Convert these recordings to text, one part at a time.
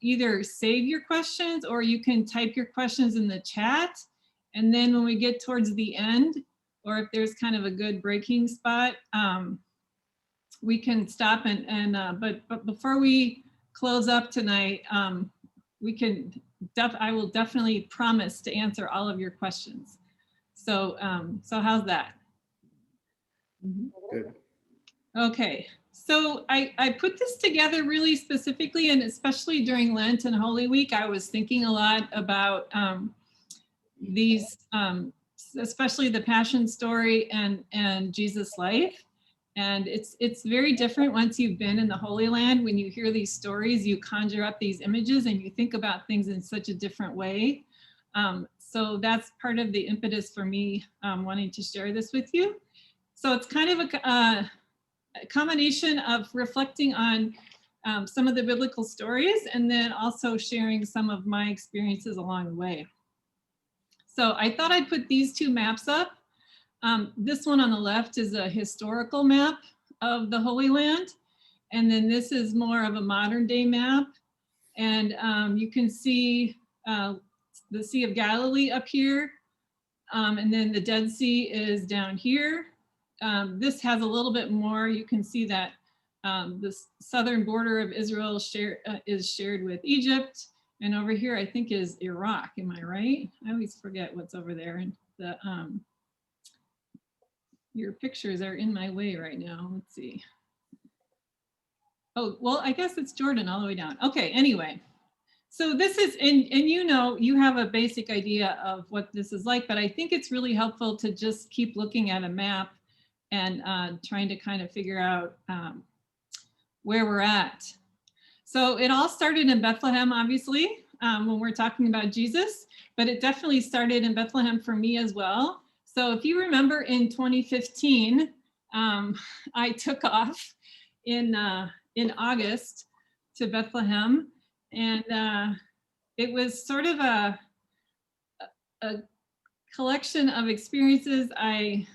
either save your questions or you can type your questions in the chat. And then when we get towards the end, or if there's kind of a good breaking spot, we can stop but before we close up tonight, I will definitely promise to answer all of your questions. So how's that? Good. Okay, so I put this together really specifically, and especially during Lent and Holy Week, I was thinking a lot about these, especially the Passion story and Jesus' life. And it's very different once you've been in the Holy Land. When you hear these stories, you conjure up these images and you think about things in such a different way. So that's part of the impetus for me wanting to share this with you. So it's kind of a combination of reflecting on some of the biblical stories and then also sharing some of my experiences along the way. So I thought I'd put these two maps up. This one on the left is a historical map of the Holy Land. And then this is more of a modern day map. And you can see the Sea of Galilee up here. And then the Dead Sea is down here. This has a little bit more. You can see that the southern border of Israel is shared with Egypt. And over here, I think, is Iraq. Am I right? I always forget what's over there. And your pictures are in my way right now. Let's see. Oh, well, I guess it's Jordan all the way down. Okay, anyway. So this is, and you know, you have a basic idea of what this is like, but I think it's really helpful to just keep looking at a map and trying to kind of figure out where we're at. So it all started in Bethlehem, obviously, when we're talking about Jesus, but it definitely started in Bethlehem for me as well. So if you remember in 2015, I took off in August to Bethlehem, and it was sort of a collection of experiences. I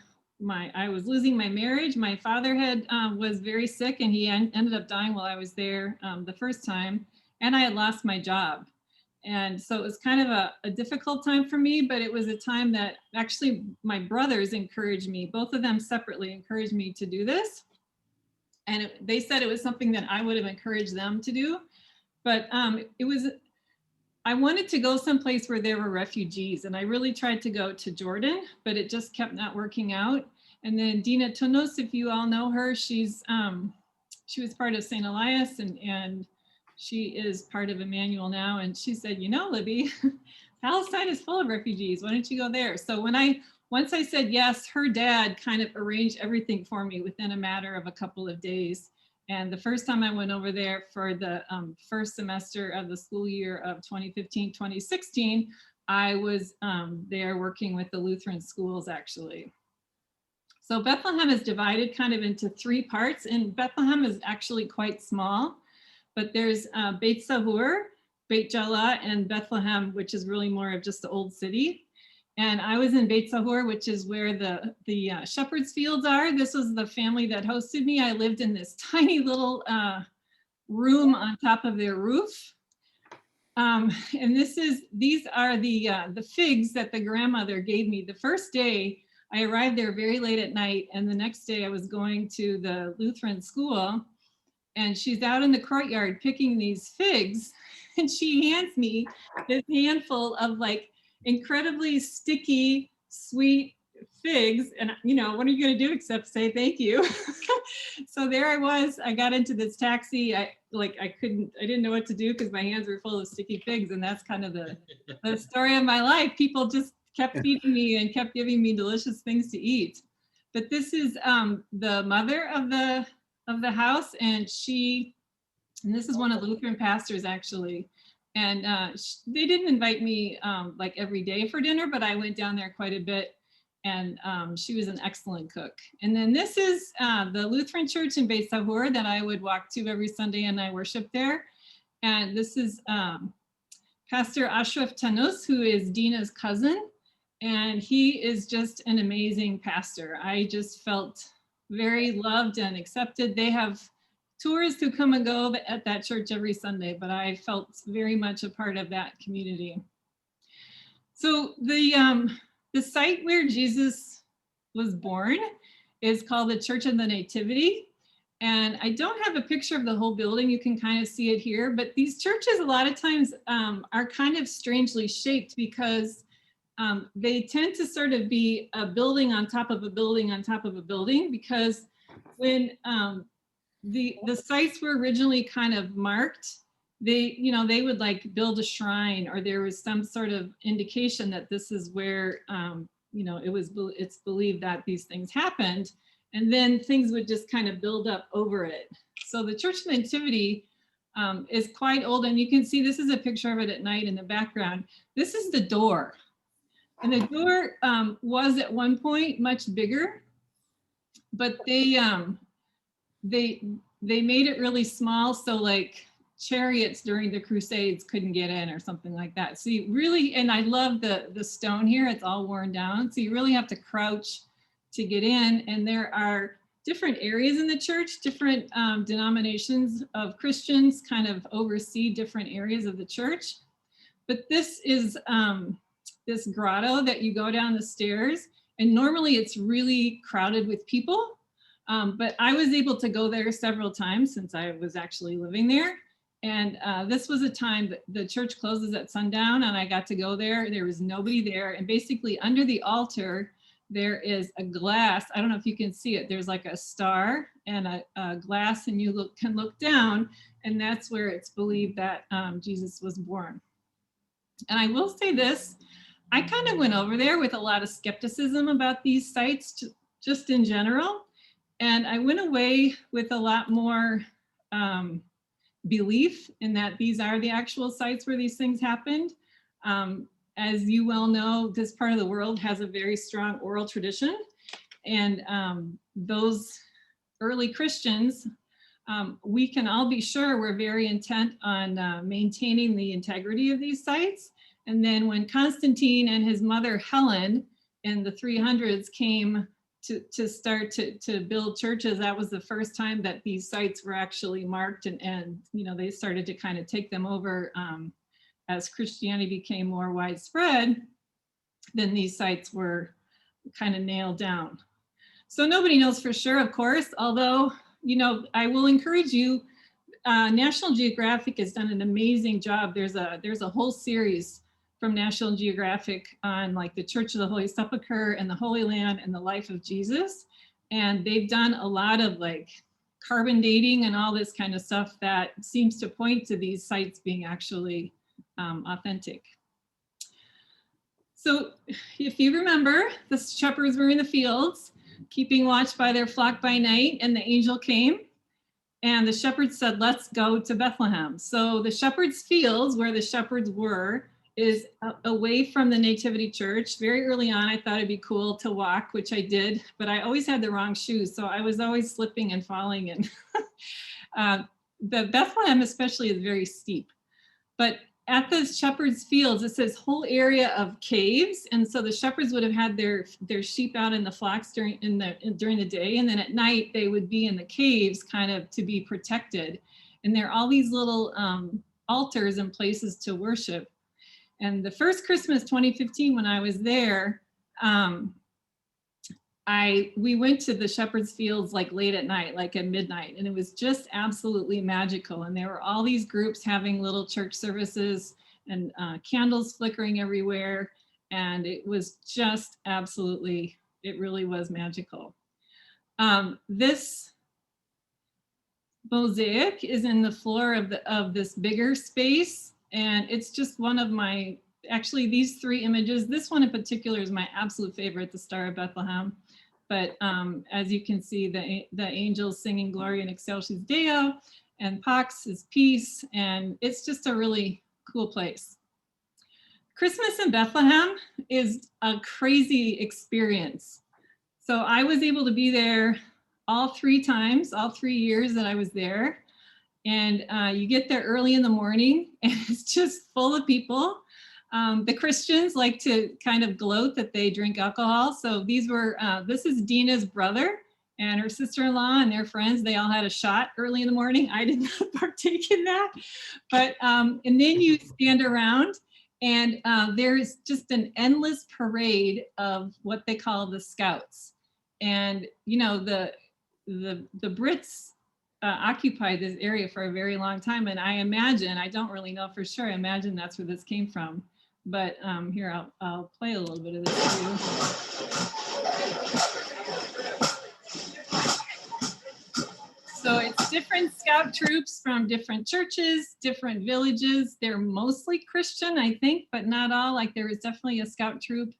was losing my marriage. My father was very sick, and he ended up dying while I was there the first time, and I had lost my job. And so it was kind of a difficult time for me, but it was a time that actually my brothers encouraged me, both of them separately encouraged me to do this. And they said it was something that I would have encouraged them to do. But I wanted to go someplace where there were refugees, and I really tried to go to Jordan, but it just kept not working out. And then Dina Tunos, if you all know her, she was part of St. Elias, and she is part of Immanuel now. And she said, you know, Libby, Palestine is full of refugees. Why don't you go there? So once I said yes, her dad kind of arranged everything for me within a matter of a couple of days. And the first time I went over there for the first semester of the school year of 2015-2016, I was there working with the Lutheran schools, actually. So Bethlehem is divided kind of into three parts, and Bethlehem is actually quite small, but there's Beit Sahur, Beit Jala, and Bethlehem, which is really more of just the old city. And I was in Beit Sahur, which is where the shepherd's fields are. This was the family that hosted me. I lived in this tiny little room on top of their roof. And these are the figs that the grandmother gave me. The first day, I arrived there very late at night, and the next day I was going to the Lutheran school, and she's out in the courtyard picking these figs, and she hands me this handful of like incredibly sticky, sweet figs. And you know, what are you going to do except say thank you? So there I was. I got into this taxi. I didn't know what to do because my hands were full of sticky figs, and that's kind of the story of my life. People just kept feeding me and kept giving me delicious things to eat. But this is the mother of the house, and this is one of the Lutheran pastors, actually. And they didn't invite me like every day for dinner, but I went down there quite a bit, and she was an excellent cook. And then this is the Lutheran church in Beit Sahur that I would walk to every Sunday, and I worship there. And this is Pastor Ashraf Tanus, who is Dina's cousin, and he is just an amazing pastor. I just felt very loved and accepted. They have tourists who come and go at that church every Sunday, but I felt very much a part of that community. So the site where Jesus was born is called the Church of the Nativity. And I don't have a picture of the whole building. You can kind of see it here, but these churches a lot of times are kind of strangely shaped because they tend to sort of be a building on top of a building on top of a building, because when the sites were originally kind of marked, they would like build a shrine, or there was some sort of indication that this is where it's believed that these things happened, and then things would just kind of build up over it. So the Church of the Nativity is quite old, and you can see this is a picture of it at night in the background. This is the door, and the door was at one point much bigger, but they made it really small, so like chariots during the Crusades couldn't get in or something like that. So you really, and I love the stone here, it's all worn down, so you really have to crouch to get in. And there are different areas in the church, different denominations of Christians kind of oversee different areas of the church. But this is this grotto that you go down the stairs, and normally it's really crowded with people. But I was able to go there several times since I was actually living there. And this was a time that the church closes at sundown, and I got to go there. There was nobody there. And basically under the altar, there is a glass. I don't know if you can see it. There's like a star and a glass, and you can look down, and that's where it's believed that Jesus was born. And I will say this, I kind of went over there with a lot of skepticism about these sites, just in general. And I went away with a lot more belief in that these are the actual sites where these things happened. As you well know, this part of the world has a very strong oral tradition. And those early Christians, we can all be sure were very intent on maintaining the integrity of these sites. And then when Constantine and his mother Helen in the 300s came to start to build churches, that was the first time that these sites were actually marked, and they started to kind of take them over as Christianity became more widespread. Then these sites were kind of nailed down. So nobody knows for sure, of course, although I will encourage you. National Geographic has done an amazing job. There's a whole series from National Geographic on like the Church of the Holy Sepulchre and the Holy Land and the life of Jesus. And they've done a lot of like carbon dating and all this kind of stuff that seems to point to these sites being actually authentic. So if you remember, the shepherds were in the fields, keeping watch by their flock by night, and the angel came. And the shepherds said, let's go to Bethlehem. So the shepherds' fields, where the shepherds were, is away from the Nativity Church. Very early on, I thought it'd be cool to walk, which I did, but I always had the wrong shoes. So I was always slipping and falling. And the Bethlehem especially is very steep. But at the shepherds' fields, it says whole area of caves. And so the shepherds would have had their sheep out in the flocks during the day. And then at night, they would be in the caves kind of to be protected. And there are all these little altars and places to worship. And the first Christmas 2015, when I was there, we went to the shepherd's fields like late at night, like at midnight, and it was just absolutely magical. And there were all these groups having little church services and candles flickering everywhere. And it was just absolutely, it really was magical. This mosaic is in the floor of this bigger space. And it's just one of my, actually these three images, this one in particular is my absolute favorite, the Star of Bethlehem. But as you can see, the angels singing Gloria in Excelsis Deo, and Pax is peace, and it's just a really cool place. Christmas in Bethlehem is a crazy experience. So I was able to be there all 3 years that I was there. And you get there early in the morning, and it's just full of people. The Christians like to kind of gloat that they drink alcohol. So this is Dina's brother. and her sister-in-law and their friends, they all had a shot early in the morning. I did not partake in that. But, and then you stand around and there's just an endless parade of what they call the Scouts. And, you know, the Brits occupied this area for a very long time. And I imagine, I don't really know for sure, I imagine that's where this came from. But here, I'll play a little bit of this for you. So it's different scout troops from different churches, different villages. They're mostly Christian, I think, but not all. Like there was definitely a scout troop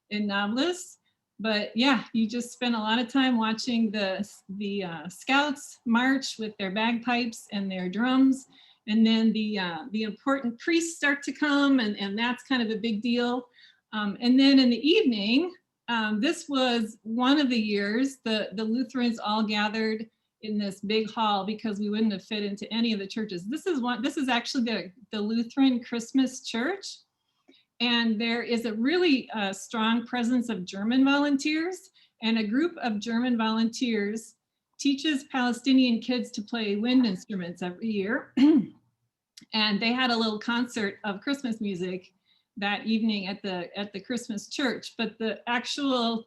in Nablus. But yeah, you just spend a lot of time watching the scouts march with their bagpipes and their drums. And then the important priests start to come, and that's kind of a big deal. And then in the evening, this was one of the years, the Lutherans all gathered in this big hall because we wouldn't have fit into any of the churches. This is actually the Lutheran Christmas church. And there is a really strong presence of German volunteers, and a group of German volunteers teaches Palestinian kids to play wind instruments every year. And they had a little concert of Christmas music that evening at the Christmas church. But the actual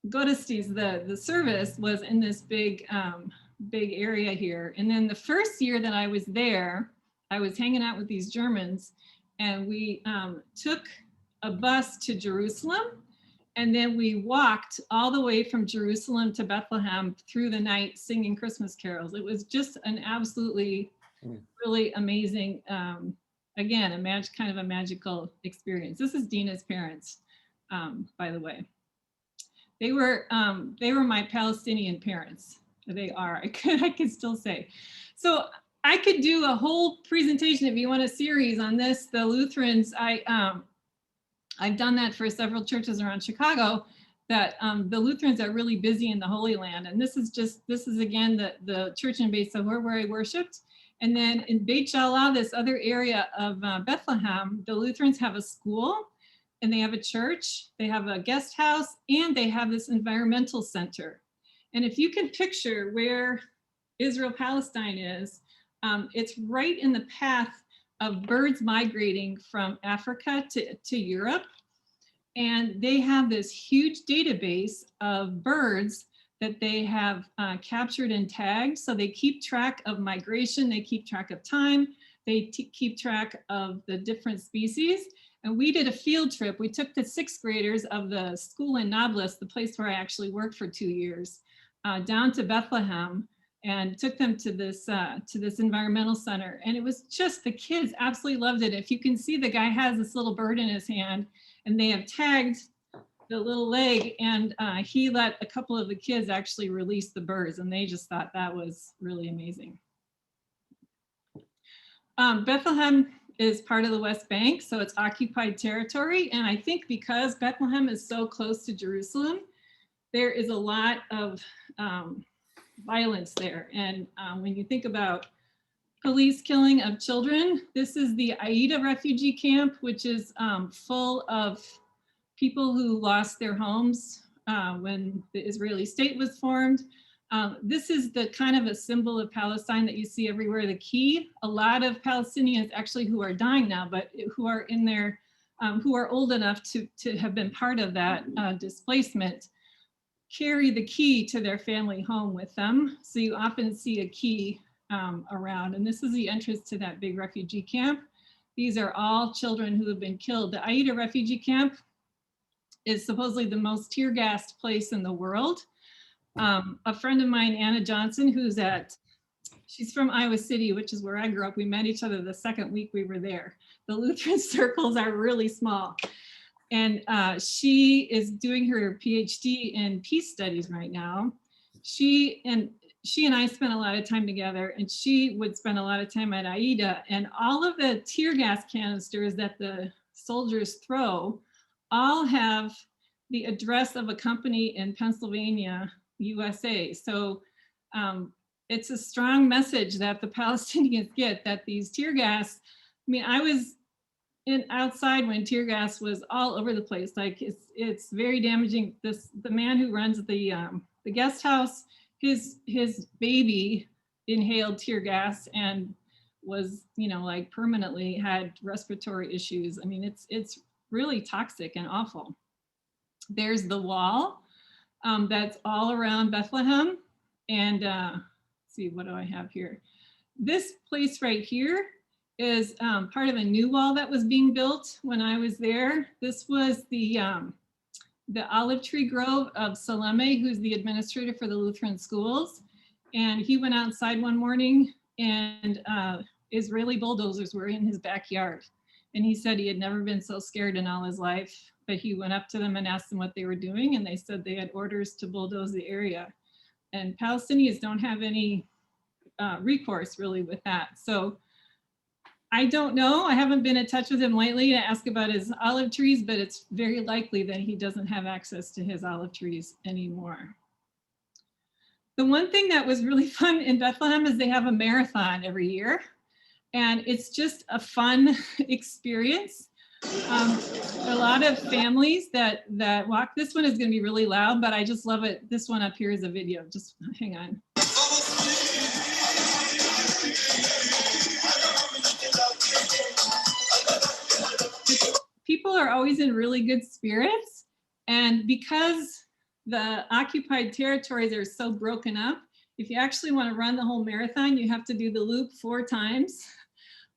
Gottesdienst, the service, was in this big area here. And then the first year that I was there, I was hanging out with these Germans, and we took a bus to Jerusalem, and then we walked all the way from Jerusalem to Bethlehem through the night singing Christmas carols. It was just an absolutely really amazing, again, kind of a magical experience. This is Dina's parents, by the way. They were my Palestinian parents. They are, I could still say. So I could do a whole presentation if you want a series on this. The Lutherans, I've done that for several churches around Chicago, that the Lutherans are really busy in the Holy Land. And this is again the church in Beit Sahur where I worshiped. And then in Beit Jala, this other area of Bethlehem, the Lutherans have a school, and they have a church, they have a guest house, and they have this environmental center. And if you can picture where Israel-Palestine is, it's right in the path of birds migrating from Africa to Europe. And they have this huge database of birds that they have captured and tagged. So they keep track of migration, they keep track of time, they keep track of the different species. And we did a field trip. We took the 6th graders of the school in Nablus, the place where I actually worked for 2 years, down to Bethlehem, and took them to this environmental center. And it was just, the kids absolutely loved it. If you can see, the guy has this little bird in his hand, and they have tagged the little leg, and he let a couple of the kids actually release the birds, and they just thought that was really amazing. Bethlehem is part of the West Bank, so it's occupied territory. And I think because Bethlehem is so close to Jerusalem, there is a lot of violence there. And when you think about police killing of children, this is the Aida refugee camp, which is full of people who lost their homes when the Israeli state was formed. This is the kind of a symbol of Palestine that you see everywhere, the key. A lot of Palestinians actually who are dying now, but who are in their, who are old enough to have been part of that displacement, carry the key to their family home with them. So you often see a key around, and this is the entrance to that big refugee camp. These are all children who have been killed. The Aida refugee camp is supposedly the most tear-gassed place in the world. A friend of mine, Anna Johnson, she's from Iowa City, which is where I grew up. We met each other the second week we were there. The Lutheran circles are really small. And she is doing her PhD in peace studies right now. She and I spent a lot of time together, and she would spend a lot of time at Aida, and all of the tear gas canisters that the soldiers throw all have the address of a company in Pennsylvania, USA. So it's a strong message that the Palestinians get, that these tear gas, I mean, I was outside when tear gas was all over the place. Like it's very damaging. The man who runs the the guest house, his baby inhaled tear gas and was, you know, like permanently had respiratory issues. I mean, it's really toxic and awful. There's the wall that's all around Bethlehem. And let's see, what do I have here? This place right here is part of a new wall that was being built when I was there. This was the olive tree grove of Salome, who's the administrator for the Lutheran schools. And he went outside one morning and Israeli bulldozers were in his backyard. And he said he had never been so scared in all his life, but he went up to them and asked them what they were doing. And they said they had orders to bulldoze the area. And Palestinians don't have any recourse really with that. So I don't know. I haven't been in touch with him lately to ask about his olive trees, but it's very likely that he doesn't have access to his olive trees anymore. The one thing that was really fun in Bethlehem is they have a marathon every year, and it's just a fun experience. A lot of families that walk. This one is going to be really loud, but I just love it. This one up here is a video. Just hang on. People are always in really good spirits, and because the occupied territories are so broken up, if you actually want to run the whole marathon, you have to do the loop 4 times.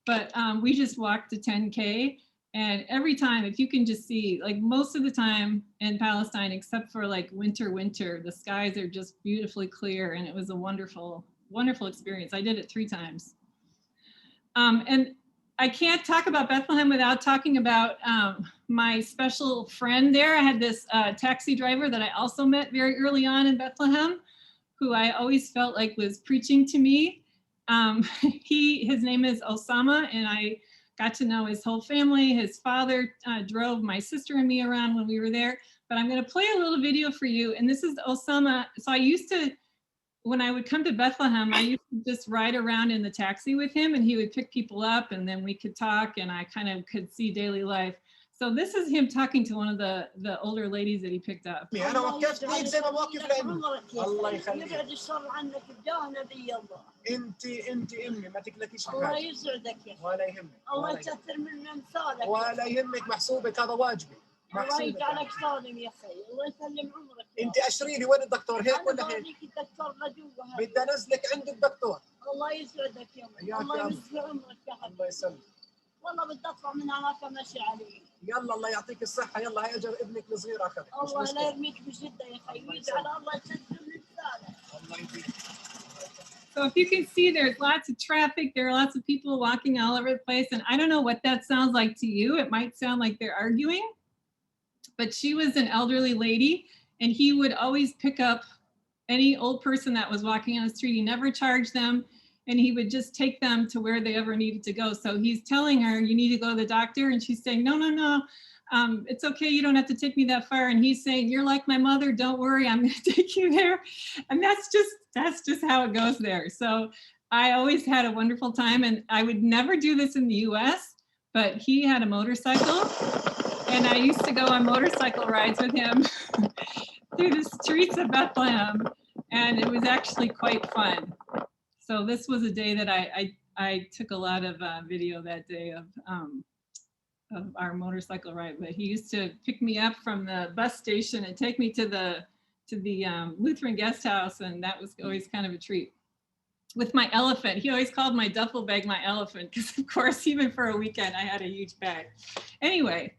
But we just walked to 10K, and every time, if you can just see, like most of the time in Palestine, except for like winter, the skies are just beautifully clear, and it was a wonderful, wonderful experience. I did it 3 times. And I can't talk about Bethlehem without talking about my special friend there. I had this taxi driver that I also met very early on in Bethlehem, who I always felt like was preaching to me. His name is Osama, and I got to know his whole family. His father drove my sister and me around when we were there. But I'm going to play a little video for you. And this is Osama. So I used to, when I would come to Bethlehem, I used to just ride around in the taxi with him, and he would pick people up, and then we could talk, and I kind of could see daily life. So this is him talking to one of the older ladies that he picked up. انا وقفت ايد زي ما واقف لامي. الله يخليك. يبعد الشر عنك بجاه نبي الله. انت امي ما تقلقيش من حاجه. الله يسعدك يا اخي. ولا يهمك. الله يكثر من امثالك. ولا يهمك محسوبك هذا واجبي. الله يجعلك صالم يا اخي. الله يسلم عمرك. انت اشري لي وين الدكتور هيك ولا هيك؟ انا الدكتور لجوا. بدي انزلك عند الدكتور. الله يسعدك يا امي. الله يسلم عمرك يا حبيبي. الله يسلمك. والله بدي اطلع من هناك ماشي علي. يلا الله يعطيك الصحة. يلا هي اجر ابنك الصغير اخذك. الله لا يرميك بشدة يا اخي. ويجعل الله يسلم لسانك. الله يهديك. So if you can see, there's lots of traffic. There are lots of people walking all over the place. And I don't know what that sounds like to you. It might sound like they're arguing. But she was an elderly lady, and he would always pick up any old person that was walking on the street. He never charged them, and he would just take them to where they ever needed to go. So he's telling her, you need to go to the doctor. And she's saying, no, it's okay. You don't have to take me that far. And he's saying, you're like my mother. Don't worry. I'm going to take you there. And that's just how it goes there. So I always had a wonderful time, and I would never do this in the US, but he had a motorcycle, and I used to go on motorcycle rides with him through the streets of Bethlehem, and it was actually quite fun. So this was a day that I took a lot of video that day of our motorcycle ride. But he used to pick me up from the bus station and take me to the Lutheran guest house, and that was always kind of a treat. With my elephant, he always called my duffel bag my elephant, because of course, even for a weekend, I had a huge bag. Anyway.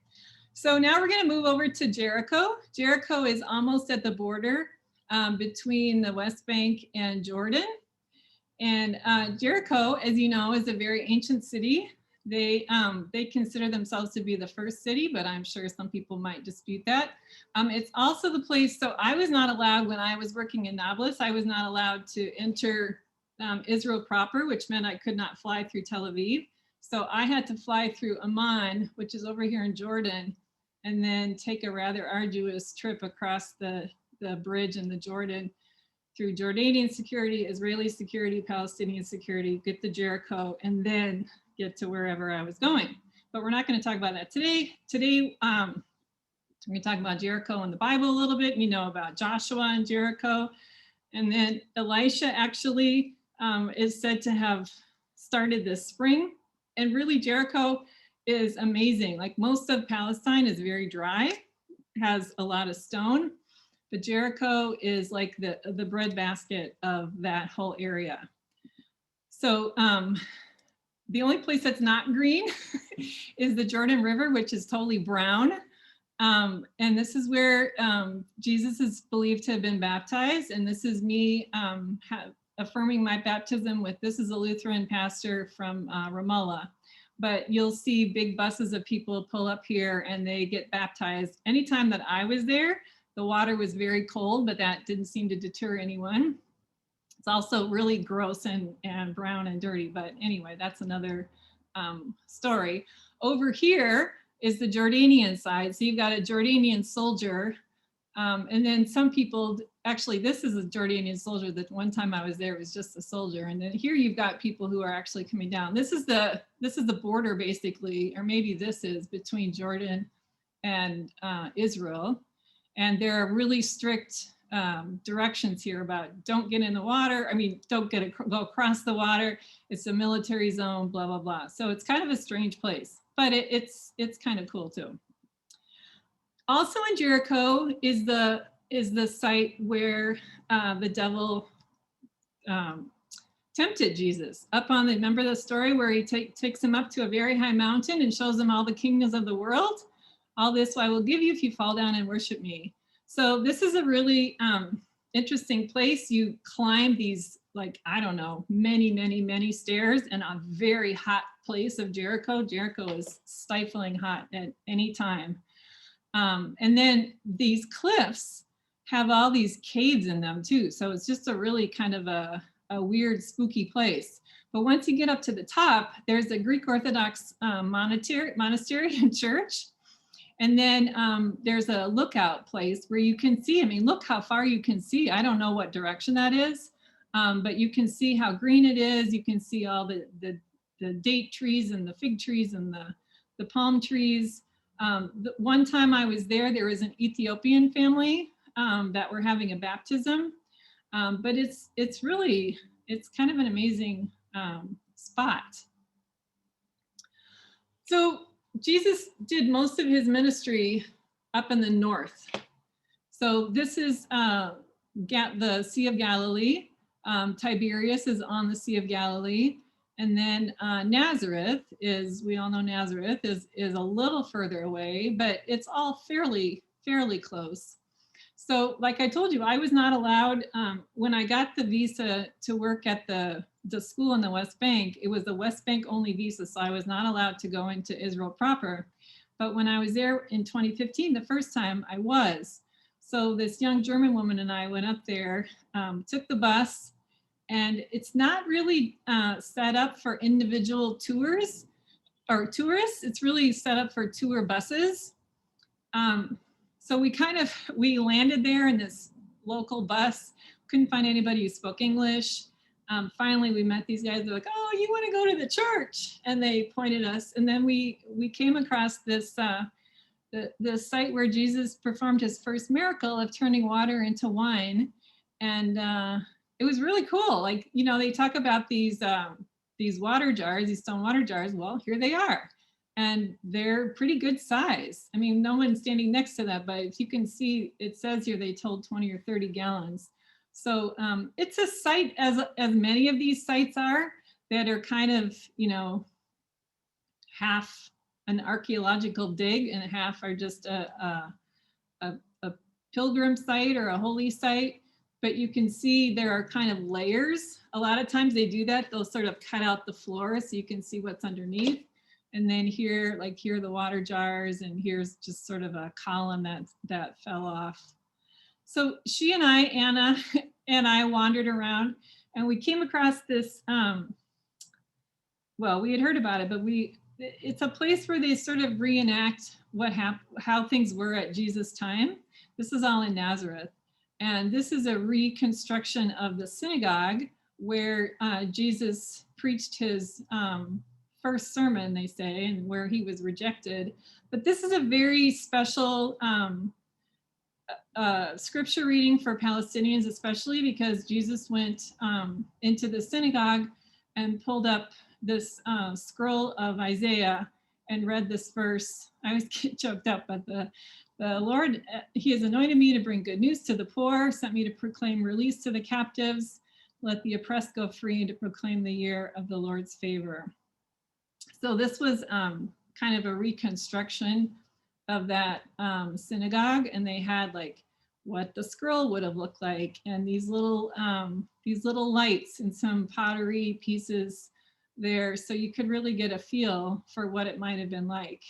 So now we're going to move over to Jericho. Jericho is almost at the border between the West Bank and Jordan. And Jericho, as you know, is a very ancient city. They consider themselves to be the first city, but I'm sure some people might dispute that. It's also the place, so I was not allowed, when I was working in Nablus, I was not allowed to enter Israel proper, which meant I could not fly through Tel Aviv. So I had to fly through Amman, which is over here in Jordan, and then take a rather arduous trip across the bridge in the Jordan through Jordanian security, Israeli security, Palestinian security, get to Jericho, and then get to wherever I was going. But we're not going to talk about that today. Today, We're going to talk about Jericho in the Bible a little bit. You know about Joshua and Jericho. And then Elisha actually is said to have started this spring. And really Jericho is amazing. Like most of Palestine is very dry, has a lot of stone, but Jericho is like the breadbasket of that whole area. So the only place that's not green is the Jordan River, which is totally brown. And this is where Jesus is believed to have been baptized. And this is me affirming my baptism with, this is a Lutheran pastor from Ramallah. But you'll see big buses of people pull up here and they get baptized. Anytime that I was there, the water was very cold, but that didn't seem to deter anyone. It's also really gross and brown and dirty. But anyway, that's another story. Over here is the Jordanian side. So you've got a Jordanian soldier. And then some people, actually, this is a Jordanian soldier that one time I was there, it was just a soldier. And then here you've got people who are actually coming down. This is the border basically, or maybe this is between Jordan and Israel. And there are really strict directions here about don't get in the water. I mean, don't go across the water. It's a military zone, blah, blah, blah. So it's kind of a strange place, but it's kind of cool too. Also in Jericho is the site where the devil tempted Jesus up on the, remember the story where he takes him up to a very high mountain and shows him all the kingdoms of the world. All this I will give you if you fall down and worship me. So this is a really interesting place. You climb these, like, I don't know, many stairs in a very hot place of Jericho. Jericho is stifling hot at any time. And then these cliffs have all these caves in them too. So it's just a really kind of a weird, spooky place. But once you get up to the top, there's a Greek Orthodox monastery and church. And then there's a lookout place where you can see, I mean, look how far you can see. I don't know what direction that is, but you can see how green it is. You can see all the date trees and the fig trees and the palm trees. The one time I was there was an Ethiopian family that were having a baptism, but it's kind of an amazing spot. So Jesus did most of his ministry up in the north. So this is the Sea of Galilee. Tiberias is on the Sea of Galilee. And then Nazareth is, we all know Nazareth is a little further away, but it's all fairly close. So like I told you, I was not allowed, when I got the visa to work at the school in the West Bank, it was the West Bank only visa, so I was not allowed to go into Israel proper. But when I was there in 2015, the first time I was. So this young German woman and I went up there, took the bus, and it's not really set up for individual tours or tourists. It's really set up for tour buses. So we landed there in this local bus, couldn't find anybody who spoke English. Finally, we met these guys. They're like, oh, you want to go to the church? And they pointed us. And then we came across this the site where Jesus performed his first miracle of turning water into wine. And it was really cool. Like, you know, they talk about these water jars, these stone water jars. Well, here they are. And they're pretty good size. I mean, no one's standing next to that, but if you can see, it says here they told 20 or 30 gallons. So it's a site, as many of these sites are, that are kind of, you know, half an archaeological dig and half are just a pilgrim site or a holy site. But you can see there are kind of layers. A lot of times they do that. They'll sort of cut out the floor so you can see what's underneath. And then here are the water jars, and here's just sort of a column that fell off. So she and I, Anna and I, wandered around, and we came across this, well, we had heard about it, but it's a place where they sort of reenact how things were at Jesus' time. This is all in Nazareth. And this is a reconstruction of the synagogue where Jesus preached his first sermon, they say, and where he was rejected. But this is a very special scripture reading for Palestinians, especially because Jesus went into the synagogue and pulled up this scroll of Isaiah and read this verse. I always get choked up, but the Lord, he has anointed me to bring good news to the poor, sent me to proclaim release to the captives, let the oppressed go free, and to proclaim the year of the Lord's favor. So this was kind of a reconstruction of that synagogue, and they had like what the scroll would have looked like, and these little lights and some pottery pieces there, so you could really get a feel for what it might have been like.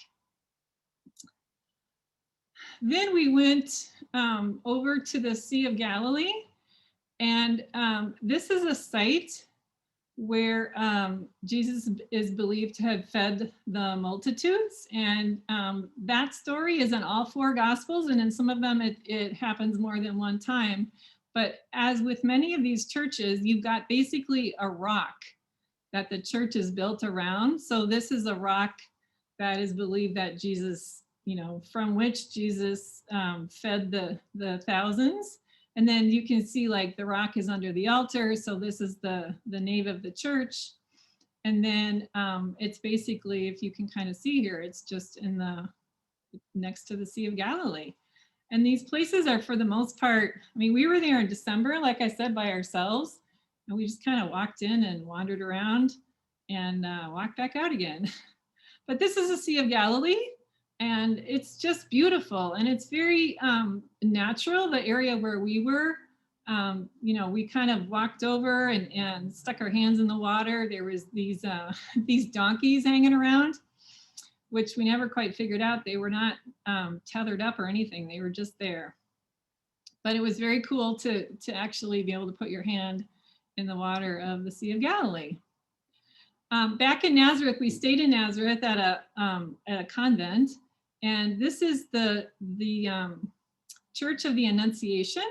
Then we went over to the Sea of Galilee, and this is a site where Jesus is believed to have fed the multitudes, and that story is in all four Gospels, and in some of them it happens more than one time. But as with many of these churches, you've got basically a rock that the church is built around. So this is a rock that is believed that Jesus, from which Jesus fed the thousands. And then you can see like the rock is under the altar. So this is the nave of the church. And then it's basically, if you can kind of see here, it's just next to the Sea of Galilee. And these places are, for the most part, I mean, we were there in December, like I said, by ourselves. And we just kind of walked in and wandered around and walked back out again. But this is the Sea of Galilee. And it's just beautiful, and it's very natural. The area where we were, we kind of walked over and stuck our hands in the water. There was these donkeys hanging around, which we never quite figured out. They were not tethered up or anything. They were just there. But it was very cool to actually be able to put your hand in the water of the Sea of Galilee. Back in Nazareth, we stayed in Nazareth at a convent. And this is the Church of the Annunciation.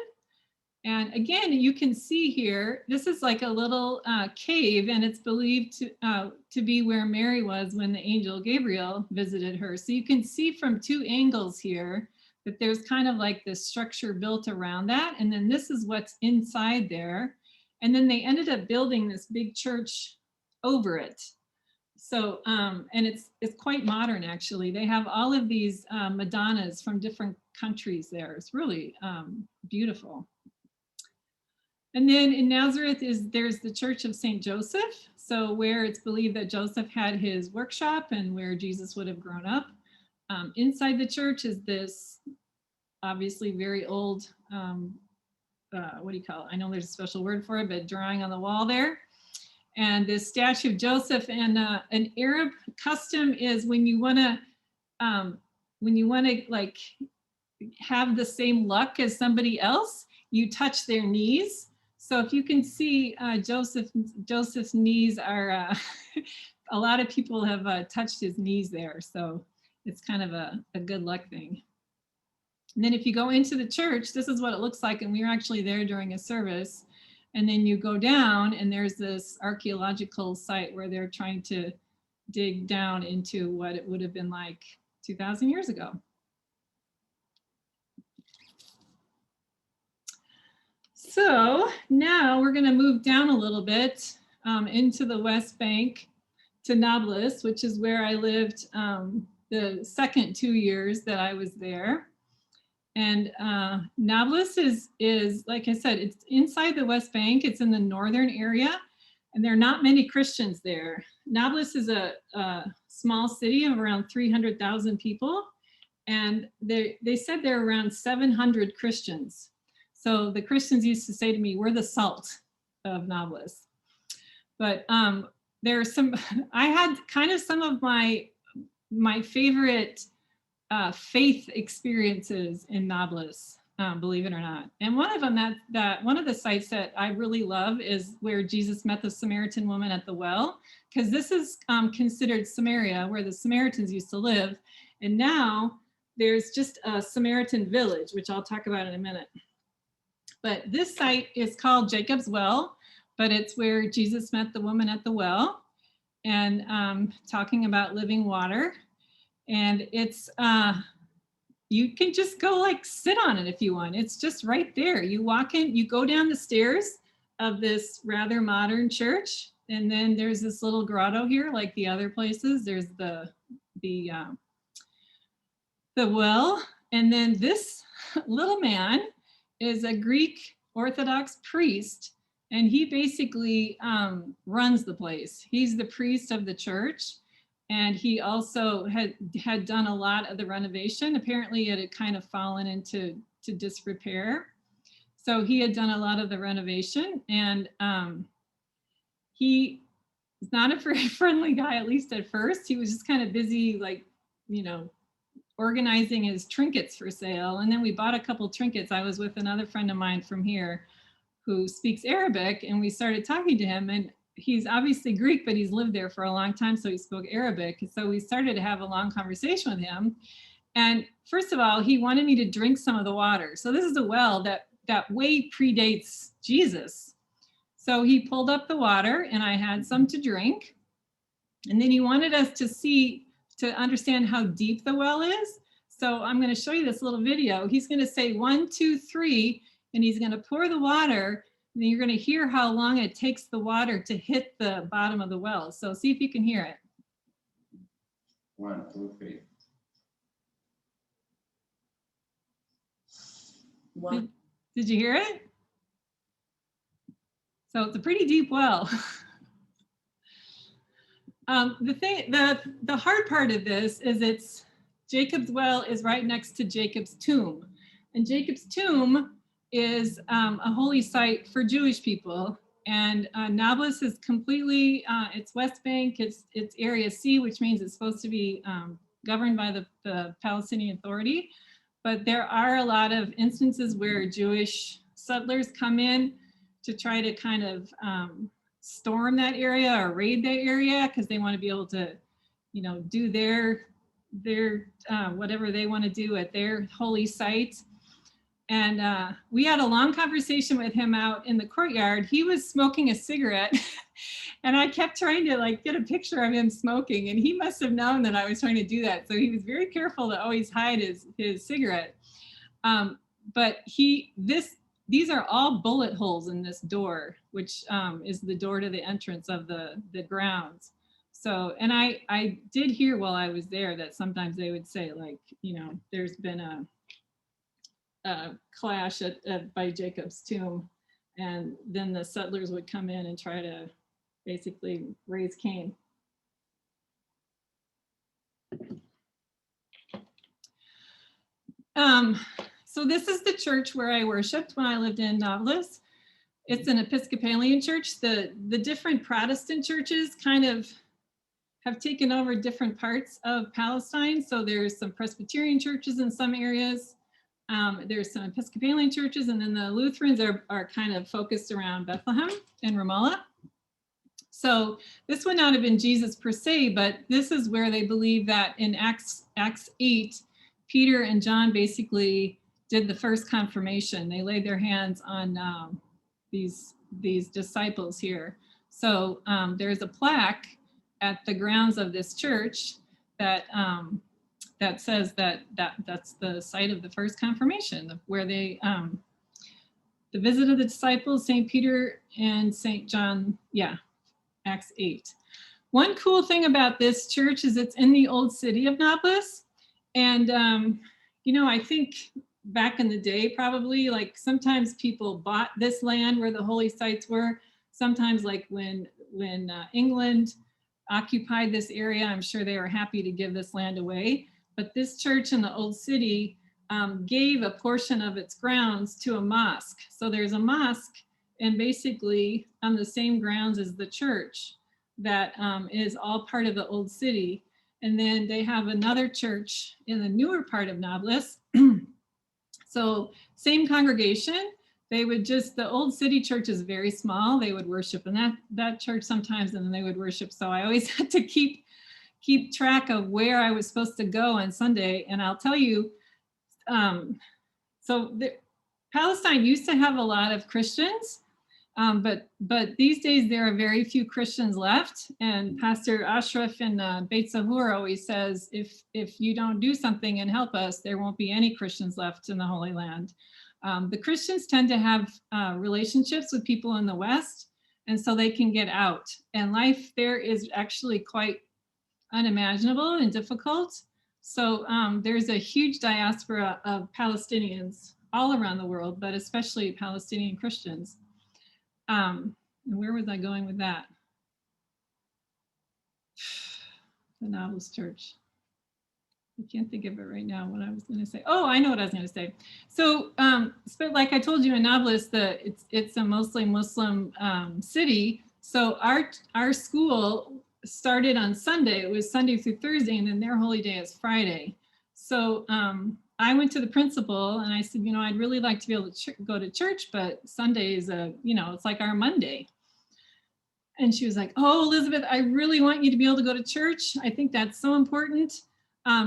And again, you can see here, this is like a little cave, and it's believed to be where Mary was when the angel Gabriel visited her. So you can see from two angles here that there's kind of like this structure built around that. And then this is what's inside there. And then they ended up building this big church over it. So, and it's quite modern, actually. They have all of these Madonnas from different countries there. It's really beautiful. And then in Nazareth there's the Church of St. Joseph. So where it's believed that Joseph had his workshop and where Jesus would have grown up. Inside the church is this obviously very old, what do you call it? I know there's a special word for it, but drawing on the wall there. And this statue of Joseph, and an Arab custom is when you want to like have the same luck as somebody else, you touch their knees. So if you can see Joseph's knees are, a lot of people have touched his knees there. So it's kind of a good luck thing. And then if you go into the church, this is what it looks like. And we were actually there during a service. And then you go down and there's this archaeological site where they're trying to dig down into what it would have been like 2,000 years ago. So now we're going to move down a little bit into the West Bank to Nablus, which is where I lived the second 2 years that I was there. And Nablus is, like I said, it's inside the West Bank. It's in the northern area, and there are not many Christians there. Nablus is a small city of around 300,000 people, and they said there are around 700 Christians. So the Christians used to say to me, we're the salt of Nablus. But there are some, I had kind of some of my favorite faith experiences in Nablus, believe it or not. And one of them that one of the sites that I really love is where Jesus met the Samaritan woman at the well, because this is considered Samaria, where the Samaritans used to live. And now there's just a Samaritan village, which I'll talk about in a minute. But this site is called Jacob's Well, but it's where Jesus met the woman at the well. and talking about living water. And it's, you can just go like sit on it if you want. It's just right there. You walk in, you go down the stairs of this rather modern church. And then there's this little grotto here, like the other places. There's the well. And then this little man is a Greek Orthodox priest. And he basically runs the place. He's the priest of the church. And he also had done a lot of the renovation. Apparently it had kind of fallen into disrepair. So he had done a lot of the renovation, and he was not a very friendly guy, at least at first. He was just kind of busy, like, you know, organizing his trinkets for sale. And then we bought a couple trinkets. I was with another friend of mine from here who speaks Arabic, and we started talking to him, and he's obviously Greek, but he's lived there for a long time, so he spoke Arabic. So we started to have a long conversation with him. And first of all, he wanted me to drink some of the water. So this is a well that way predates Jesus. So he pulled up the water, and I had some to drink. And then he wanted us to understand how deep the well is. So I'm going to show you this little video. He's going to say 1, 2, 3, and he's going to pour the water. And you're going to hear how long it takes the water to hit the bottom of the well. So see if you can hear it. 1, 2, 3. Did you hear it? So it's a pretty deep well. The hard part of this is Jacob's well is right next to Jacob's tomb. And Jacob's tomb is a holy site for Jewish people. And Nablus is completely, it's West Bank, it's Area C, which means it's supposed to be governed by the Palestinian Authority. But there are a lot of instances where Jewish settlers come in to try to kind of storm that area or raid that area because they want to be able to, you know, do their whatever they want to do at their holy site. And we had a long conversation with him out in the courtyard. He was smoking a cigarette and I kept trying to like get a picture of him smoking, and he must have known that I was trying to do that. So he was very careful to always hide his cigarette. But these are all bullet holes in this door, which is the door to the entrance of the grounds. So, and I did hear while I was there that sometimes they would say, like, you know, there's been a clash by Jacob's tomb, and then the settlers would come in and try to basically raise Cain. So this is the church where I worshiped when I lived in Nablus. It's an Episcopalian church. The different Protestant churches kind of have taken over different parts of Palestine. So there's some Presbyterian churches in some areas. There's some Episcopalian churches, and then the Lutherans are kind of focused around Bethlehem and Ramallah. So this would not have been Jesus per se, but this is where they believe that in Acts 8, Peter and John basically did the first confirmation. They laid their hands on these disciples here. So there's a plaque at the grounds of this church that that says that's the site of the first confirmation, where they the visit of the disciples, St. Peter and St. John, yeah, Acts 8. One cool thing about this church is it's in the old city of Nablus. And, you know, I think back in the day, probably like sometimes people bought this land where the holy sites were. Sometimes like when England occupied this area, I'm sure they were happy to give this land away. But this church in the old city gave a portion of its grounds to a mosque. So there's a mosque, and basically on the same grounds as the church that is all part of the old city. And then they have another church in the newer part of Nablus. So same congregation. They would just, the old city church is very small. They would worship in that church sometimes, and then they would worship. So I always had to keep track of where I was supposed to go on Sunday. And I'll tell you, Palestine used to have a lot of Christians, But these days there are very few Christians left, and Pastor Ashraf in Beit Sahur always says, if you don't do something and help us, there won't be any Christians left in the Holy Land. The Christians tend to have relationships with people in the West, and so they can get out. And life there is actually quite unimaginable and difficult. So there's a huge diaspora of Palestinians all around the world, but especially Palestinian Christians. And where was I going with that? The Novelist Church. I can't think of it right now what I was going to say. Oh, I know what I was going to say. So, like I told you in Nablus, it's a mostly Muslim city. So our school started on Sunday. It was Sunday through Thursday, and then their holy day is Friday. So I went to the principal and I said, I'd really like to be able to go to church, but Sunday is it's like our Monday. And she was like, oh, Elisabeth, I really want you to be able to go to church. I think that's so important.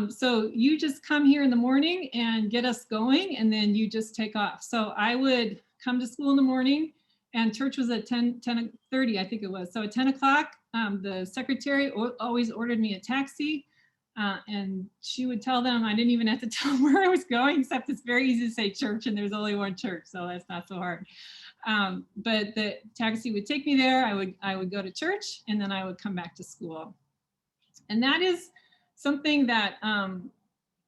So you just come here in the morning and get us going, and then you just take off. So I would come to school in the morning, and church was at 10:30, I think it was. So at 10 o'clock, the secretary always ordered me a taxi. And she would tell them, I didn't even have to tell them where I was going, except it's very easy to say church, and there's only one church, so that's not so hard. But the taxi would take me there. I would go to church, and then I would come back to school. And that is something that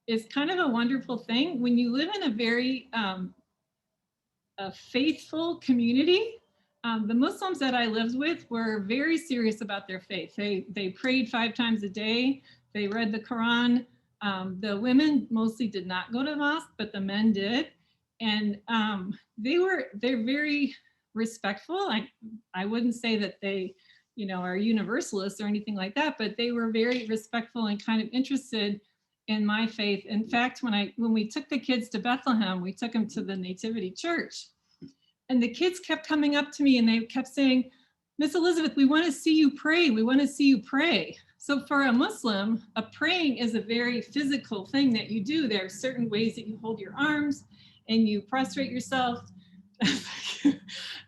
is kind of a wonderful thing when you live in a very a faithful community. The Muslims that I lived with were very serious about their faith. They prayed 5 times a day. They read the Quran. The women mostly did not go to the mosque, but the men did. And they're very respectful. I wouldn't say that they, are universalists or anything like that, but they were very respectful and kind of interested in my faith. In fact, when we took the kids to Bethlehem, we took them to the Nativity Church. And the kids kept coming up to me and they kept saying, Miss Elisabeth, we want to see you pray. We want to see you pray. So for a Muslim, a praying is a very physical thing that you do. There are certain ways that you hold your arms and you prostrate yourself.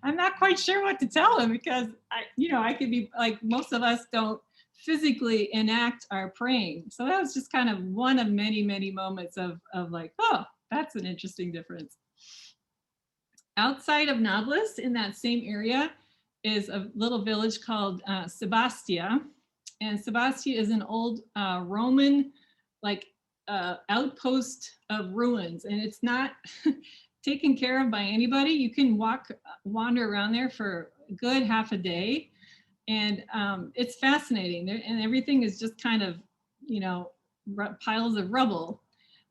I'm not quite sure what to tell them because I could be like, most of us don't physically enact our praying. So that was just kind of one of many, many moments of like, oh, that's an interesting difference. Outside of Nablus, in that same area, is a little village called Sebastia. And Sebastia is an old Roman outpost of ruins. And it's not taken care of by anybody. You can wander around there for a good half a day. And it's fascinating. And everything is just kind of, piles of rubble.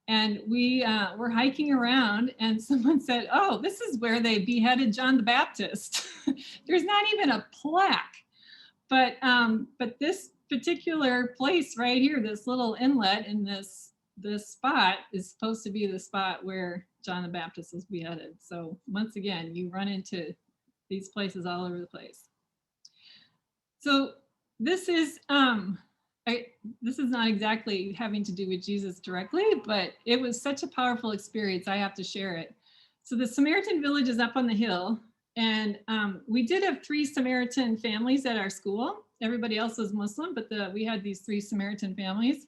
And we were hiking around and someone said, oh, this is where they beheaded John the Baptist. There's not even a plaque. But this particular place right here, this little inlet in this spot is supposed to be the spot where John the Baptist was beheaded. So once again, you run into these places all over the place. So this is not exactly having to do with Jesus directly, but it was such a powerful experience. I have to share it. So the Samaritan village is up on the hill, and we did have 3 Samaritan families at our school. Everybody else was Muslim, but we had these 3 Samaritan families.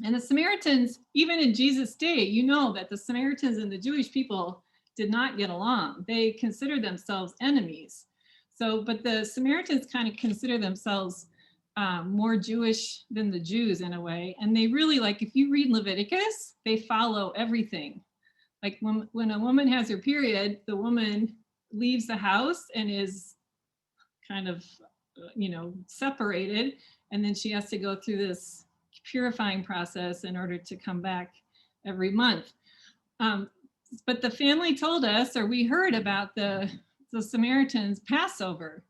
And the Samaritans, even in Jesus' day, that the Samaritans and the Jewish people did not get along. They considered themselves enemies. So, but the Samaritans kind of consider themselves more Jewish than the Jews in a way. And they really, if you read Leviticus, they follow everything. Like when a woman has her period, the woman leaves the house and is kind of, separated. And then she has to go through this purifying process in order to come back every month. But the family told us, or we heard about the Samaritans' Passover.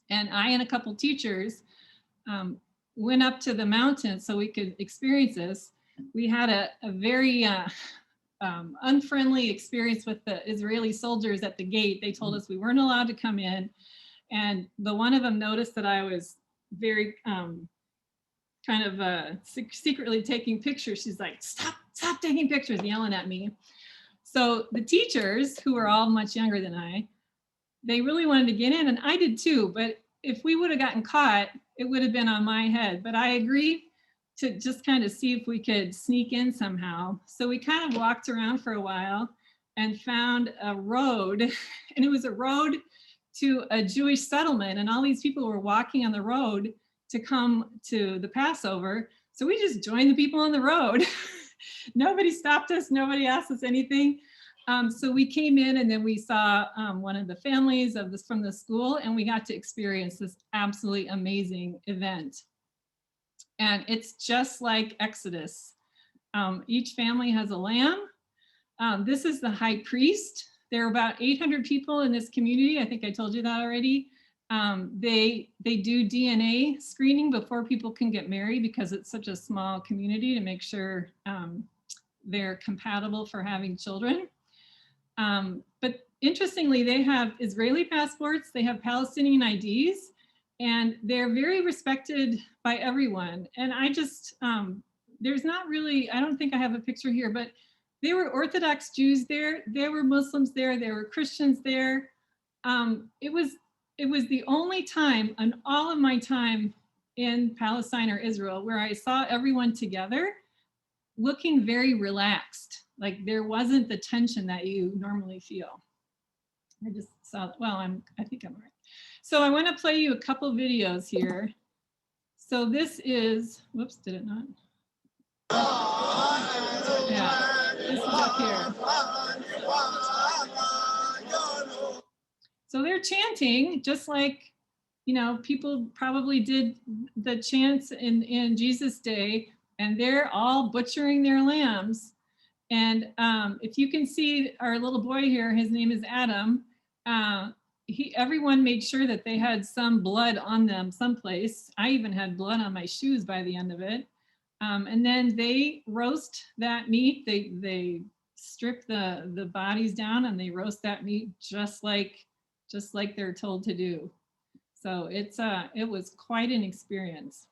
And I and a couple teachers went up to the mountain so we could experience this. We had a very unfriendly experience with the Israeli soldiers at the gate. They told us we weren't allowed to come in. And one of them noticed that I was very secretly taking pictures. She's like, stop taking pictures, yelling at me. So the teachers, who were all much younger than I, they really wanted to get in, and I did too, but if we would have gotten caught, it would have been on my head. But I agreed to just kind of see if we could sneak in somehow. So we kind of walked around for a while and found a road, and it was a road to a Jewish settlement, and all these people were walking on the road to come to the Passover. So we just joined the people on the road. Nobody stopped us, nobody asked us anything. So we came in, and then we saw one of the families from the school, and we got to experience this absolutely amazing event. And it's just like Exodus. Each family has a lamb. This is the high priest. There are about 800 people in this community. I think I told you that already. They do DNA screening before people can get married, because it's such a small community, to make sure they're compatible for having children. But interestingly, they have Israeli passports, they have Palestinian IDs, and they're very respected by everyone. And I just, there's not really, I don't think I have a picture here, but there were Orthodox Jews there, there were Muslims there, there were Christians there. It was the only time in all of my time in Palestine or Israel where I saw everyone together looking very relaxed. Like there wasn't the tension that you normally feel. I just saw, well, I think I'm right. So I want to play you a couple videos here. So this is, whoops, did it not? Yeah, this is up here. So they're chanting just like, you know, people probably did the chants in Jesus' day, and they're all butchering their lambs. And if you can see our little boy here, his name is Adam. Everyone made sure that they had some blood on them someplace. I even had blood on my shoes by the end of it. And then they roast that meat. They strip the bodies down, and they roast that meat just like they're told to do. So it was quite an experience.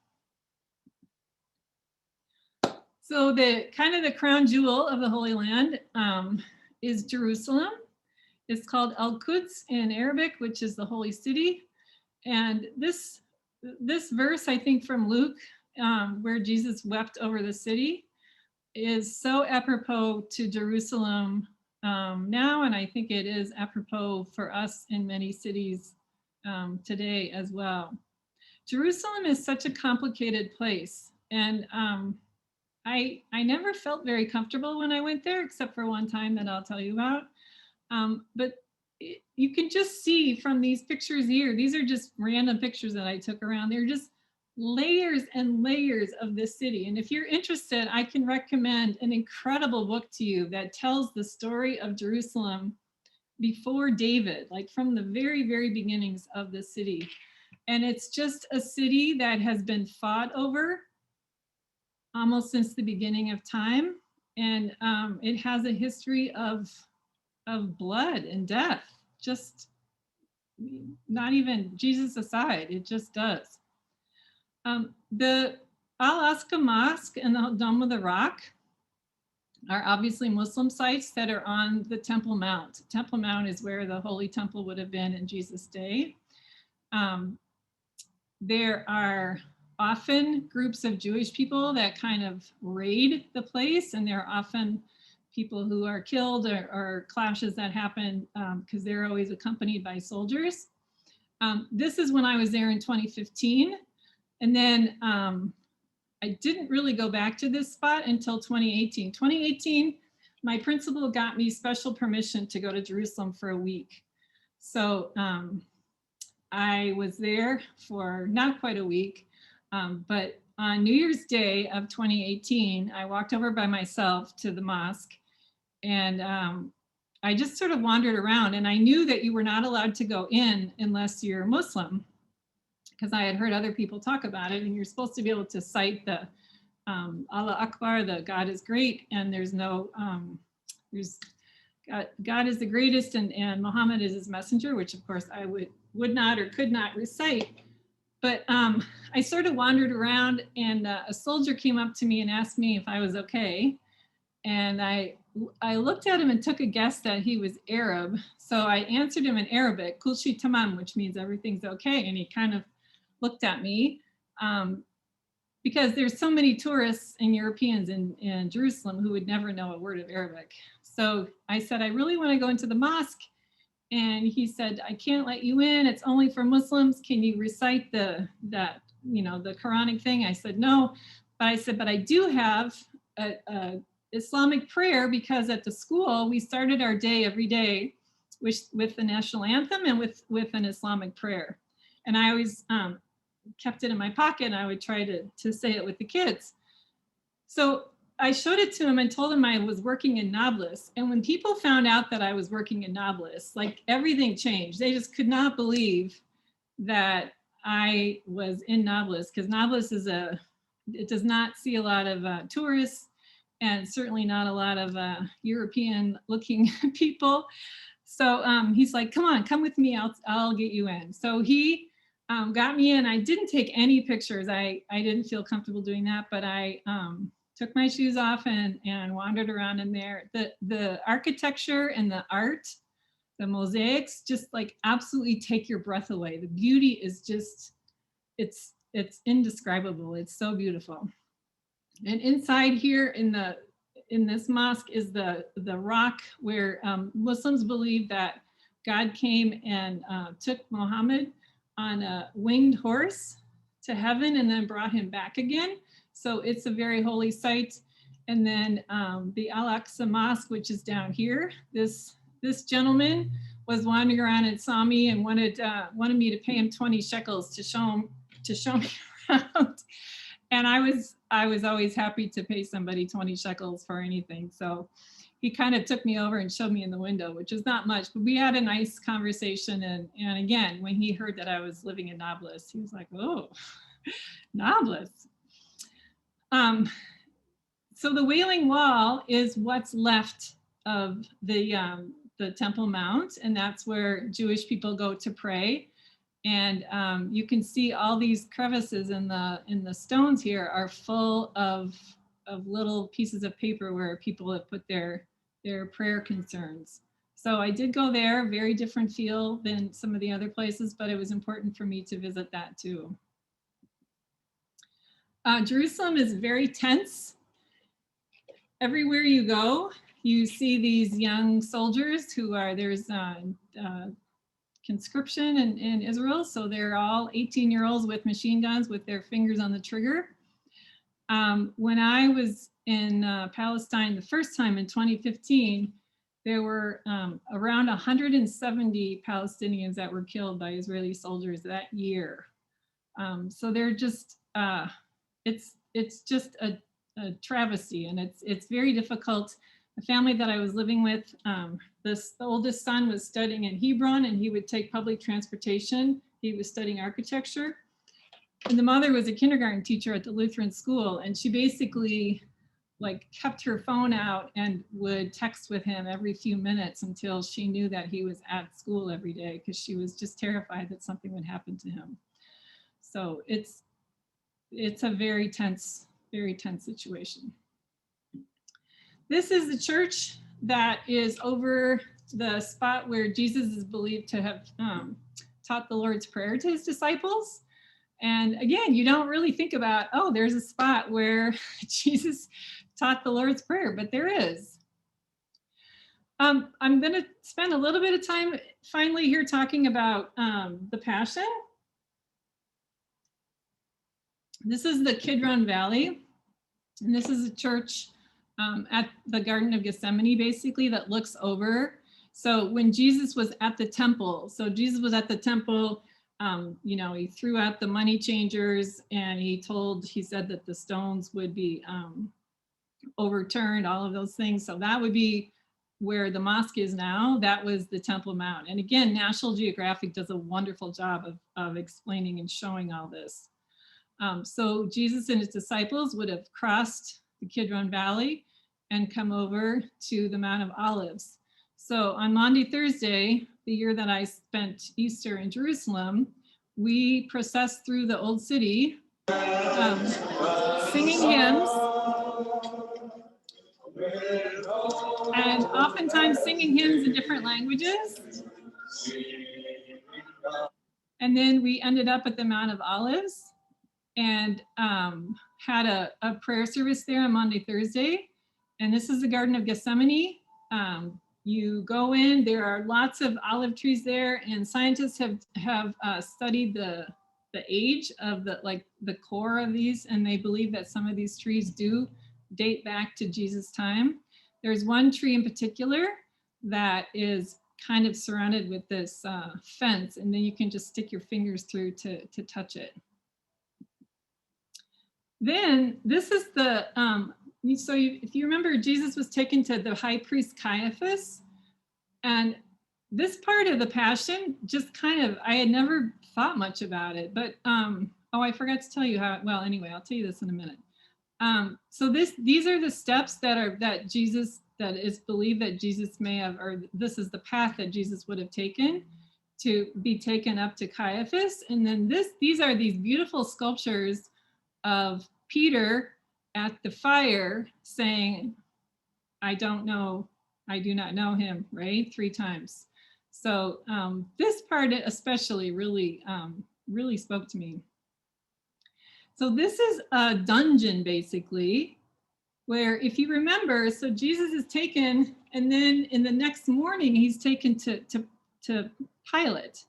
So the kind of the crown jewel of the Holy Land is Jerusalem. It's called Al-Quds in Arabic, which is the holy city. And this verse, I think from Luke, where Jesus wept over the city, is so apropos to Jerusalem now, and I think it is apropos for us in many cities today as well. Jerusalem is such a complicated place, and I never felt very comfortable when I went there, except for one time that I'll tell you about. But you can just see from these pictures here, these are just random pictures that I took around. They're just layers and layers of this city. And if you're interested, I can recommend an incredible book to you that tells the story of Jerusalem before David, like from the very, very beginnings of the city. And it's just a city that has been fought over almost since the beginning of time. And it has a history of blood and death, just not even Jesus aside, it just does. The Al-Aqsa Mosque and the Dome of the Rock are obviously Muslim sites that are on the Temple Mount. Temple Mount is where the Holy Temple would have been in Jesus' day. There are often groups of Jewish people that kind of raid the place, and there are often people who are killed or clashes that happen because they're always accompanied by soldiers. This is when I was there in 2015. And then I didn't really go back to this spot until 2018. 2018, my principal got me special permission to go to Jerusalem for a week. So I was there for not quite a week, but on New Year's Day of 2018, I walked over by myself to the mosque, and I just sort of wandered around, and I knew that you were not allowed to go in unless you're Muslim, because I had heard other people talk about it, and you're supposed to be able to cite the Allah Akbar, the God is great, and there's no, God is the greatest, and Muhammad is his messenger, which of course I would not or could not recite. But I sort of wandered around, and a soldier came up to me and asked me if I was okay. And I I looked at him and took a guess that he was Arab. So I answered him in Arabic, Kulshi Tamam, which means everything's okay. And he kind of looked at me because there's so many tourists and Europeans in Jerusalem who would never know a word of Arabic. So I said, I really want to go into the mosque. And he said, I can't let you in. It's only for Muslims. Can you recite the Quranic thing? I said, no. But I said, but I do have a Islamic prayer, because at the school, we started our day every day with the national anthem and with an Islamic prayer. And I always kept it in my pocket, and I would try to say it with the kids. So I showed it to him and told him I was working in Nablus. And when people found out that I was working in Nablus, like, everything changed. They just could not believe that I was in Nablus, because Nablus it does not see a lot of tourists, and certainly not a lot of European looking people. So he's like, come on, come with me, I'll get you in. So he got me in. I didn't take any pictures. I didn't feel comfortable doing that, but I took my shoes off and wandered around in there. The architecture and the art, the mosaics, just like absolutely take your breath away. The beauty is just, it's indescribable. It's so beautiful. And inside here in this mosque is the rock where Muslims believe that God came and took Muhammad on a winged horse to heaven and then brought him back again. So it's a very holy site. And then the Al-Aqsa Mosque, which is down here, this gentleman was wandering around and saw me and wanted me to pay him 20 shekels to show me around. And I was always happy to pay somebody 20 shekels for anything. So he kind of took me over and showed me in the window, which is not much, but we had a nice conversation. And again, when he heard that I was living in Nablus, he was like, oh, Nablus. So the Wailing Wall is what's left of the Temple Mount, and that's where Jewish people go to pray. And you can see all these crevices in the stones here are full of little pieces of paper where people have put their prayer concerns. So I did go there, very different feel than some of the other places, but it was important for me to visit that too. Jerusalem is very tense. Everywhere you go, you see these young soldiers there's conscription in Israel. So they're all 18-year-olds with machine guns with their fingers on the trigger. When I was in Palestine the first time in 2015, there were around 170 Palestinians that were killed by Israeli soldiers that year. So they're just, it's just a travesty, and it's very difficult. The family that I was living with, the oldest son was studying in Hebron, and he would take public transportation. He was studying architecture. And the mother was a kindergarten teacher at the Lutheran school, and she basically kept her phone out and would text with him every few minutes until she knew that he was at school every day, because she was just terrified that something would happen to him. So it's a very tense situation. This is the church that is over the spot where Jesus is believed to have taught the Lord's Prayer to his disciples. And again, you don't really think about, oh, there's a spot where Jesus taught the Lord's Prayer, but there is. I'm going to spend a little bit of time finally here talking about the Passion. This is the Kidron Valley, and this is a church at the Garden of Gethsemane, basically, that looks over. So when Jesus was at the temple, he threw out the money changers, and he said that the stones would be overturned, all of those things. So that would be where the mosque is now. That was the Temple Mount. And again, National Geographic does a wonderful job of explaining and showing all this. So Jesus and his disciples would have crossed the Kidron Valley and come over to the Mount of Olives. So on Maundy Thursday, the year that I spent Easter in Jerusalem, we processed through the old city, singing hymns. and oftentimes singing hymns in different languages. And then we ended up at the Mount of Olives and had a prayer service there on Monday, Thursday. And this is the Garden of Gethsemane. You go in, there are lots of olive trees there, and scientists have studied the age of the core of these, and they believe that some of these trees do date back to Jesus' time. There's one tree in particular that is kind of surrounded with this fence, and then you can just stick your fingers through to touch it. Then this is the, if you remember, Jesus was taken to the high priest Caiaphas, and this part of the Passion just kind of, I had never thought much about it, but oh, I forgot to tell you how, well, anyway, I'll tell you this in a minute. So these are the steps that Jesus, that is believed that Jesus may have, or this is the path that Jesus would have taken to be taken up to Caiaphas. And then these are these beautiful sculptures of Peter at the fire saying, I don't know, I do not know him, right? 3 times. So this part especially really, really spoke to me. So this is a dungeon basically, where if you remember, so Jesus is taken, and then in the next morning, he's taken to Pilate.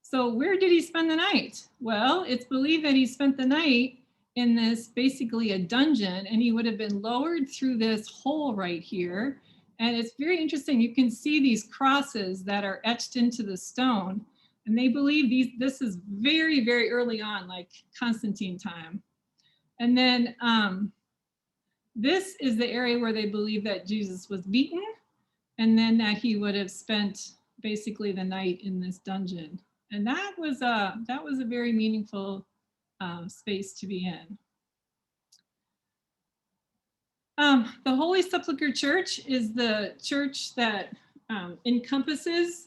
So where did he spend the night? Well, it's believed that he spent the night in this basically a dungeon, and he would have been lowered through this hole right here. And it's very interesting. You can see these crosses that are etched into the stone. And they believe this is very, very early on, like Constantine time. And then this is the area where they believe that Jesus was beaten, and then that he would have spent basically the night in this dungeon. And that was a very meaningful space to be in. The Holy Sepulchre Church is the church that encompasses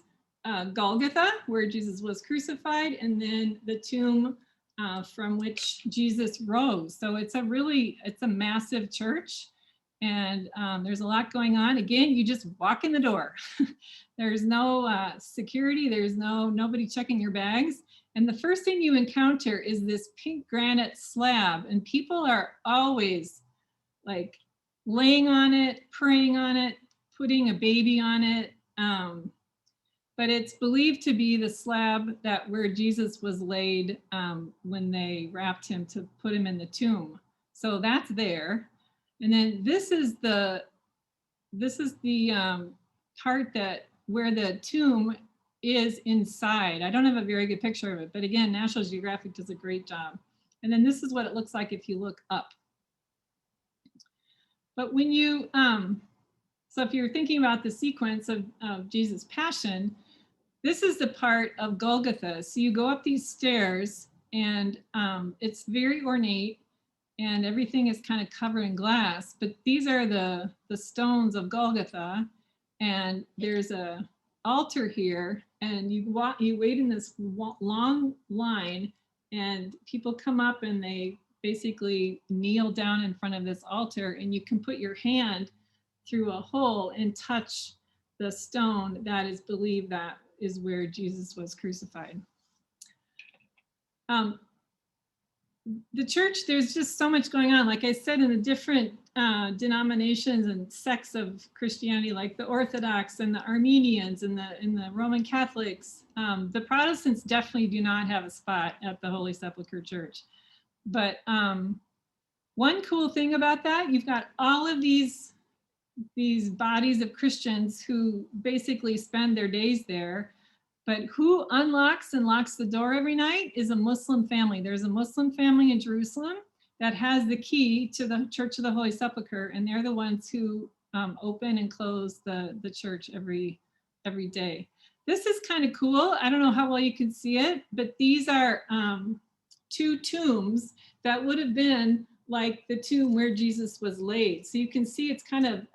Golgotha, where Jesus was crucified, and then the tomb from which Jesus rose. So it's a massive church, and there's a lot going on. Again, you just walk in the door. There's no security. There's nobody checking your bags. And the first thing you encounter is this pink granite slab, and people are always like laying on it, praying on it, putting a baby on it. But it's believed to be the slab where Jesus was laid when they wrapped him to put him in the tomb. So that's there. And then this is the part where the tomb is inside. I don't have a very good picture of it, but again, National Geographic does a great job. And then this is what it looks like if you look up. But when you, so if you're thinking about the sequence of Jesus' passion, this is the part of Golgotha. So you go up these stairs, and it's very ornate, and everything is kind of covered in glass. But these are the stones of Golgotha, and there's a altar here, and you wait in this long line, and people come up and they basically kneel down in front of this altar, and you can put your hand through a hole and touch the stone that is believed that is where Jesus was crucified. The church, there's just so much going on. Like I said, in the different denominations and sects of Christianity, like the Orthodox and the Armenians and the Roman Catholics, the Protestants definitely do not have a spot at the Holy Sepulchre Church. But one cool thing about that, you've got all of these bodies of Christians who basically spend their days there, but who unlocks and locks the door every night is a Muslim family. There's a Muslim family in Jerusalem that has the key to the Church of the Holy Sepulchre, and they're the ones who open and close the church every day. This is kind of cool. I don't know how well you can see it, but these are 2 tombs that would have been like the tomb where Jesus was laid. So you can see it's kind of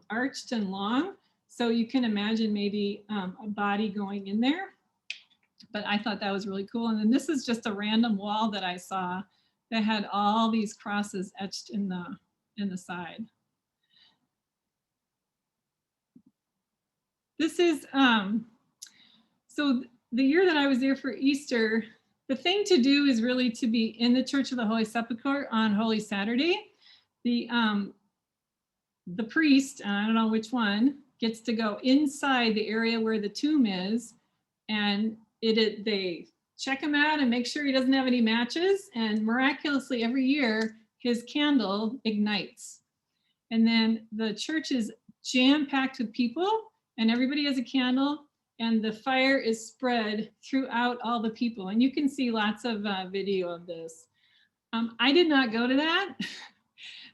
arched and long. So you can imagine maybe a body going in there. But I thought that was really cool. And then this is just a random wall that I saw that had all these crosses etched in the side. this is, so the year that I was there for Easter, the thing to do is really to be in the Church of the Holy Sepulchre on Holy Saturday. The priest, I don't know which one, gets to go inside the area where the tomb is, and they check him out and make sure he doesn't have any matches, and miraculously every year his candle ignites. And then the church is jam-packed with people, and everybody has a candle, and the fire is spread throughout all the people. And you can see lots of video of this. I did not go to that.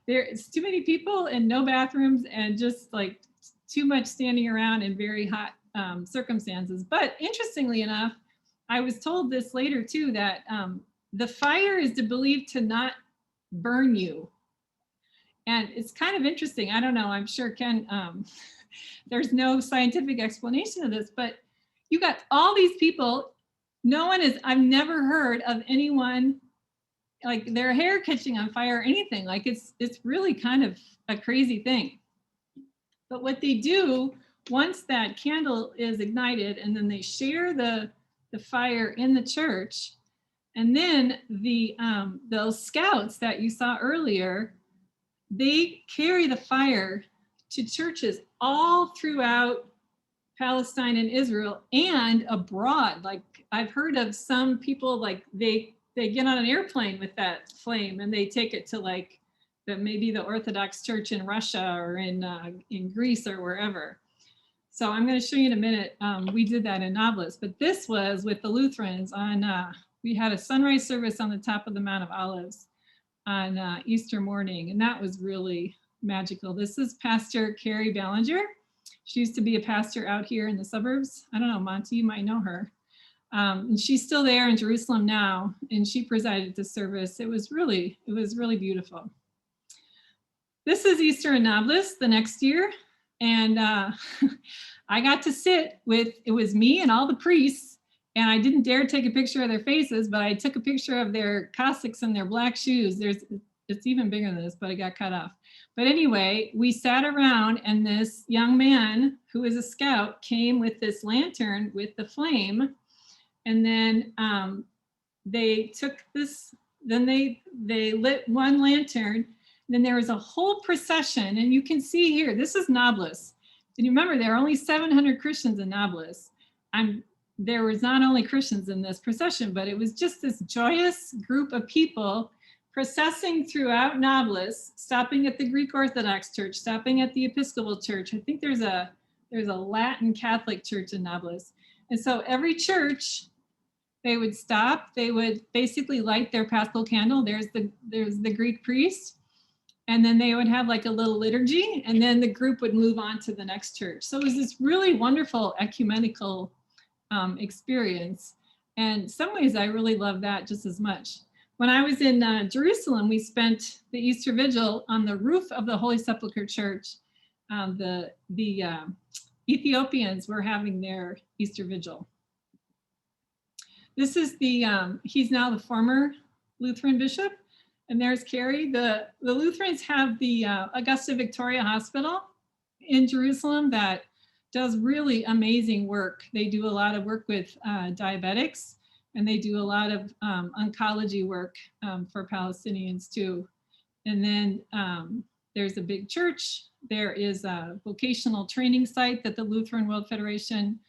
There's too many people and no bathrooms, and just like too much standing around in very hot circumstances. But interestingly enough, I was told this later too, that the fire is believed to not burn you. And it's kind of interesting. I don't know, I'm sure Ken, there's no scientific explanation of this, but you got all these people. I've never heard of anyone like their hair catching on fire or anything. Like it's really kind of a crazy thing. But what they do, once that candle is ignited, and then they share the fire in the church, and then those scouts that you saw earlier, they carry the fire to churches all throughout Palestine and Israel and abroad. Like I've heard of some people, like they get on an airplane with that flame and they take it to like maybe the Orthodox Church in Russia or in Greece or wherever. So I'm going to show you in a minute. We did that in Nablus, but this was with the Lutherans on, we had a sunrise service on the top of the Mount of Olives on Easter morning, and that was really magical. This is Pastor Carrie Ballinger. She used to be a pastor out here in the suburbs. I don't know, Monty, you might know her. And she's still there in Jerusalem now, and she presided the service. It was really beautiful. This is Easter in Nablus the next year, and I got to sit with, it was me and all the priests, and I didn't dare take a picture of their faces, but I took a picture of their cassocks and their black shoes. It's even bigger than this, but it got cut off. But anyway, we sat around, and this young man who is a scout came with this lantern with the flame, and then they took this, then they lit one lantern. Then there was a whole procession, and you can see here, this is Nablus. And you remember, there are only 700 Christians in Nablus. There was not only Christians in this procession, but it was just this joyous group of people processing throughout Nablus, stopping at the Greek Orthodox Church, stopping at the Episcopal Church. I think there's a Latin Catholic church in Nablus. And so every church, they would stop, they would basically light their Paschal candle. There's the Greek priest. And then they would have like a little liturgy, and then the group would move on to the next church. So it was this really wonderful ecumenical experience. And in some ways, I really love that just as much. When I was in Jerusalem, we spent the Easter Vigil on the roof of the Holy Sepulchre Church. The Ethiopians were having their Easter Vigil. This is he's now the former Lutheran bishop. And there's Carrie. The Lutherans have the Augusta Victoria Hospital in Jerusalem that does really amazing work. They do a lot of work with diabetics, and they do a lot of oncology work for Palestinians too. And then there's a big church. There is a vocational training site that the Lutheran World Federation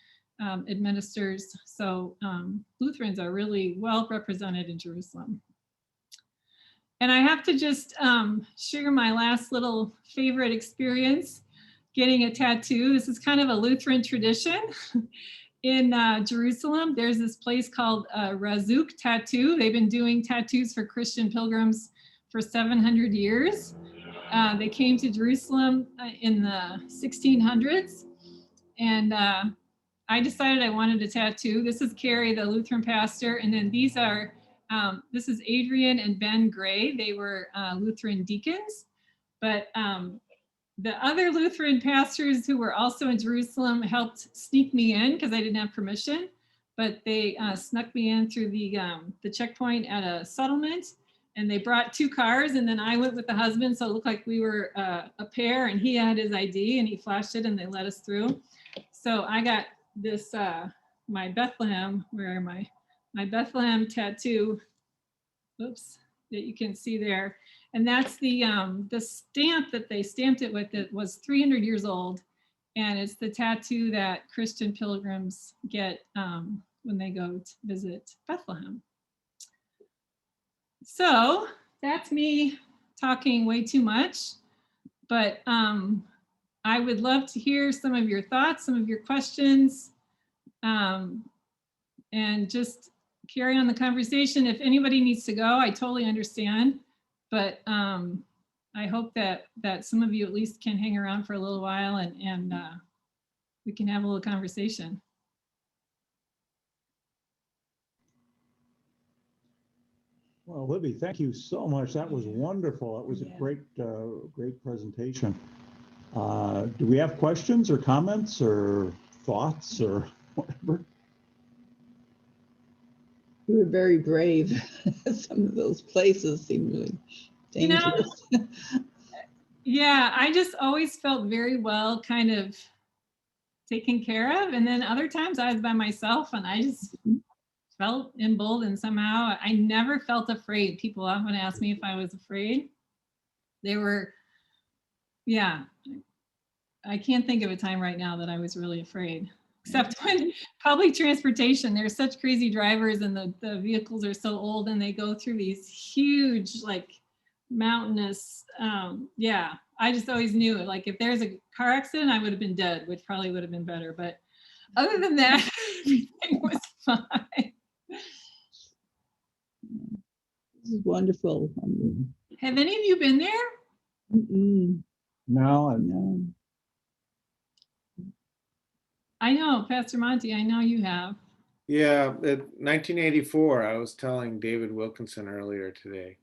administers. So Lutherans are really well represented in Jerusalem. And I have to just share my last little favorite experience, getting a tattoo. This is kind of a Lutheran tradition. In Jerusalem, there's this place called Razuk Tattoo. They've been doing tattoos for Christian pilgrims for 700 years. They came to Jerusalem in the 1600s. And I decided I wanted a tattoo. This is Carrie, the Lutheran pastor. And then these are, this is Adrian and Ben Gray. They were Lutheran deacons, but the other Lutheran pastors who were also in Jerusalem helped sneak me in because I didn't have permission, but they snuck me in through the checkpoint at a settlement, and they brought 2 cars, and then I went with the husband, so it looked like we were a pair, and he had his ID and he flashed it and they let us through. So I got this, my Bethlehem, my Bethlehem tattoo, oops, that you can see there. And that's the stamp that they stamped it with. It was 300 years old. And it's the tattoo that Christian pilgrims get when they go to visit Bethlehem. So that's me talking way too much, but I would love to hear some of your thoughts, some of your questions, and just carry on the conversation. If anybody needs to go, I totally understand, but I hope that some of you at least can hang around for a little while and we can have a little conversation. Well, Libby, thank you so much. That was wonderful. It was a great presentation. Do we have questions or comments or thoughts or whatever? You were very brave. Some of those places seem really dangerous. Yeah, I just always felt very well kind of taken care of. And then other times I was by myself and I just felt emboldened somehow. I never felt afraid. People often ask me if I was afraid. They were, yeah, I can't think of a time right now that I was really afraid, except when public transportation, there's such crazy drivers and the vehicles are so old and they go through these huge, like mountainous, yeah, I just always knew it. Like if there's a car accident, I would have been dead, which probably would have been better. But other than that, everything was fine. This is wonderful. Have any of you been there? No, No. I know, Pastor Monty, I know you have. Yeah, 1984, I was telling David Wilkinson earlier today.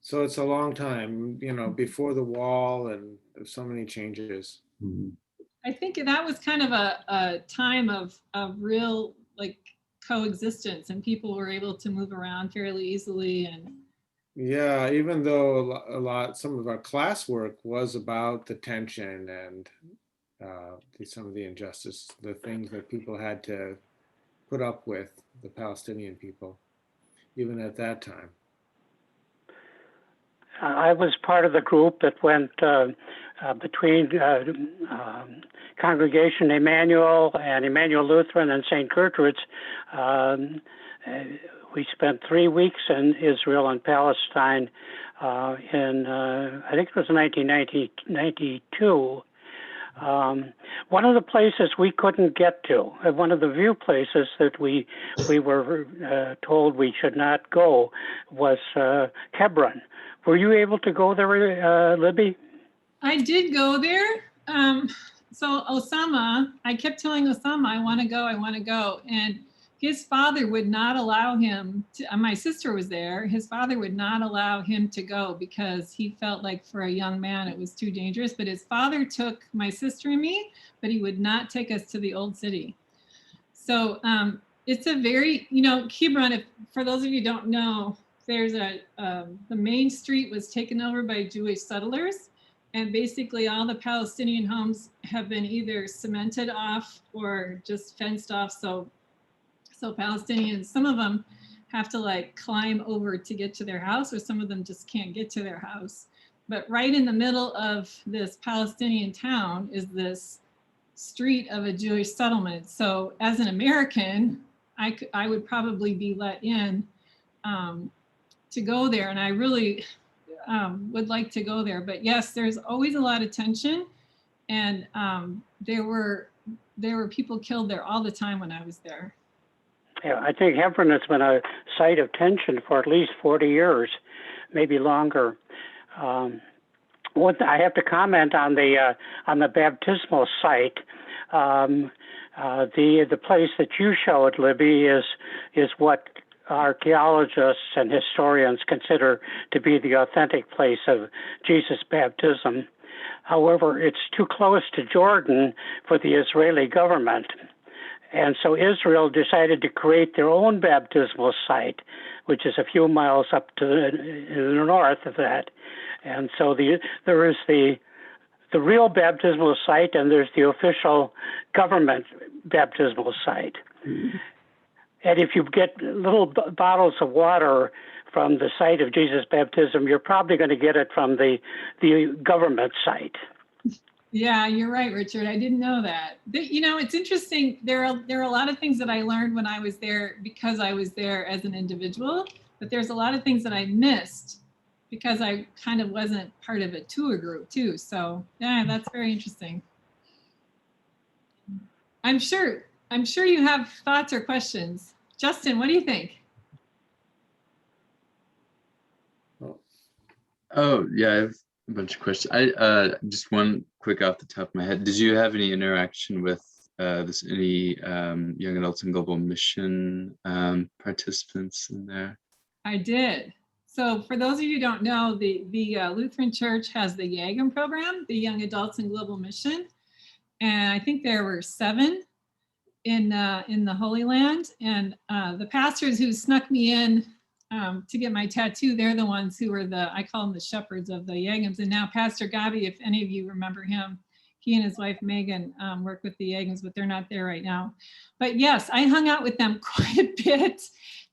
So it's a long time, you know, before the wall and so many changes. Mm-hmm. I think that was kind of a time of real like coexistence and people were able to move around fairly easily. And yeah, even though some of our classwork was about the tension and some of the injustice, the things that people had to put up with, the Palestinian people, even at that time. I was part of the group that went between Congregation Immanuel and Immanuel Lutheran and St. Gertrude's. We spent 3 weeks in Israel and Palestine in, I think it was 1992. One of the places we couldn't get to, one of the view places that we were told we should not go was Hebron. Were you able to go there, Libby? I did go there. So Osama, I kept telling Osama, I want to go. And his father would not allow him to, my sister was there. His father would not allow him to go because he felt like for a young man, it was too dangerous. But his father took my sister and me, but he would not take us to the old city. So it's a very, you know, Hebron, for those of you who don't know, there's the main street was taken over by Jewish settlers. And basically all the Palestinian homes have been either cemented off or just fenced off. So Palestinians, some of them have to like climb over to get to their house, or some of them just can't get to their house. But right in the middle of this Palestinian town is this street of a Jewish settlement. So as an American, I would probably be let in to go there. And I really would like to go there. But yes, there's always a lot of tension. And there were people killed there all the time when I was there. Yeah, I think Hebron has been a site of tension for at least 40 years, maybe longer. I have to comment on the baptismal site. The place that you showed, Libby, is what archaeologists and historians consider to be the authentic place of Jesus' baptism. However, it's too close to Jordan for the Israeli government. And so Israel decided to create their own baptismal site, which is a few miles up to the north of that. And so there is the the real baptismal site and there's the official government baptismal site. And if you get little bottles of water from the site of Jesus' baptism, you're probably going to get it from the government site. Yeah, you're right, Richard. I didn't know that. You know, it's interesting. There are a lot of things that I learned when I was there because I was there as an individual, but there's a lot of things that I missed because I kind of wasn't part of a tour group too. So yeah, that's very interesting. I'm sure you have thoughts or questions. Justin, what do you think? Oh, yeah, I have a bunch of questions. I just one quick off the top of my head. Did you have any interaction with any young adults in global mission participants in there? I did. So for those of you who don't know, the Lutheran Church has the YAGM program, the Young Adults in Global Mission. And I think there were 7 in the Holy Land. And the pastors who snuck me in to get my tattoo, they're the ones who were I call them the shepherds of the YAGMs. And now Pastor Gabi, if any of you remember him, he and his wife Megan work with the YAGMs, but they're not there right now. But yes, I hung out with them quite a bit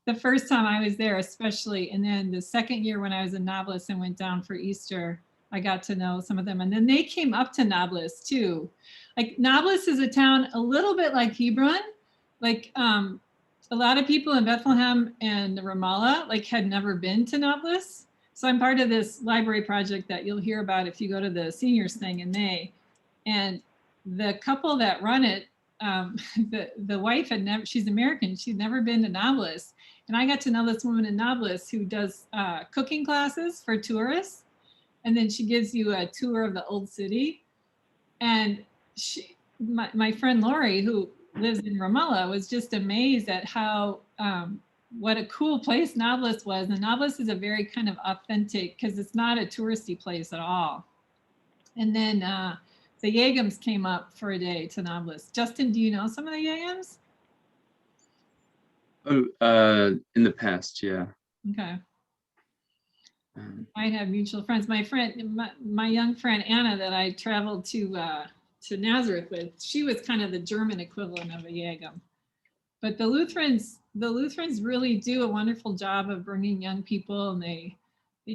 the first time I was there, especially. And then the second year when I was in Nablus and went down for Easter, I got to know some of them. And then they came up to Nablus too. Like Nablus is a town a little bit like Hebron. Like a lot of people in Bethlehem and Ramallah like had never been to Nablus. So I'm part of this library project that you'll hear about if you go to the seniors thing in May. And the couple that run it, the wife had never, she's American, she'd never been to Nablus. And I got to know this woman in Nablus who does cooking classes for tourists. And then she gives you a tour of the old city. And my friend Lori, who lives in Ramallah, was just amazed at how, what a cool place Nablus was. And Nablus is a very kind of authentic, because it's not a touristy place at all. And then the YAGMs came up for a day to Nablus. Justin, do you know some of the YAGMs? Oh, in the past, yeah. Okay. I have mutual friends. My friend, my young friend Anna, that I traveled to Nazareth with, she was kind of the German equivalent of a YAGM. But the Lutherans really do a wonderful job of bringing young people, and they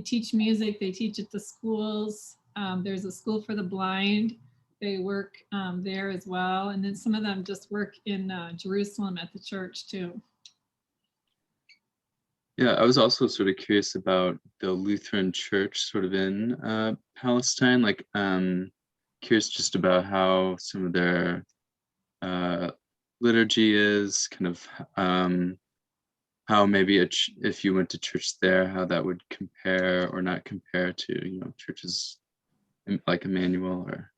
teach music. They teach at the schools. There's a school for the blind. They work there as well. And then some of them just work in Jerusalem at the church too. Yeah, I was also sort of curious about the Lutheran Church sort of in Palestine, like curious just about how some of their liturgy is, kind of how maybe if you went to church there, how that would compare or not compare to, you know, churches like Immanuel or.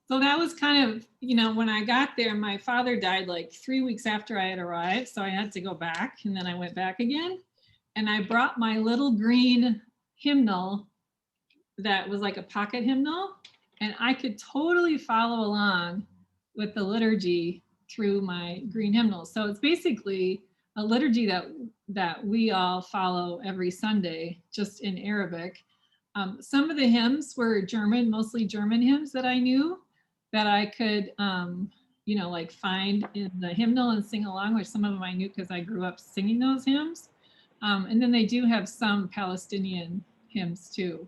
So that was kind of, you know, when I got there, my father died like 3 weeks after I had arrived. So I had to go back, and then I went back again. And I brought my little green hymnal that was like a pocket hymnal. And I could totally follow along with the liturgy through my green hymnal. So it's basically a liturgy that we all follow every Sunday, just in Arabic. Some of the hymns were German, mostly German hymns that I knew, that I could, you know, like find in the hymnal and sing along, which some of them I knew because I grew up singing those hymns. And then they do have some Palestinian hymns too.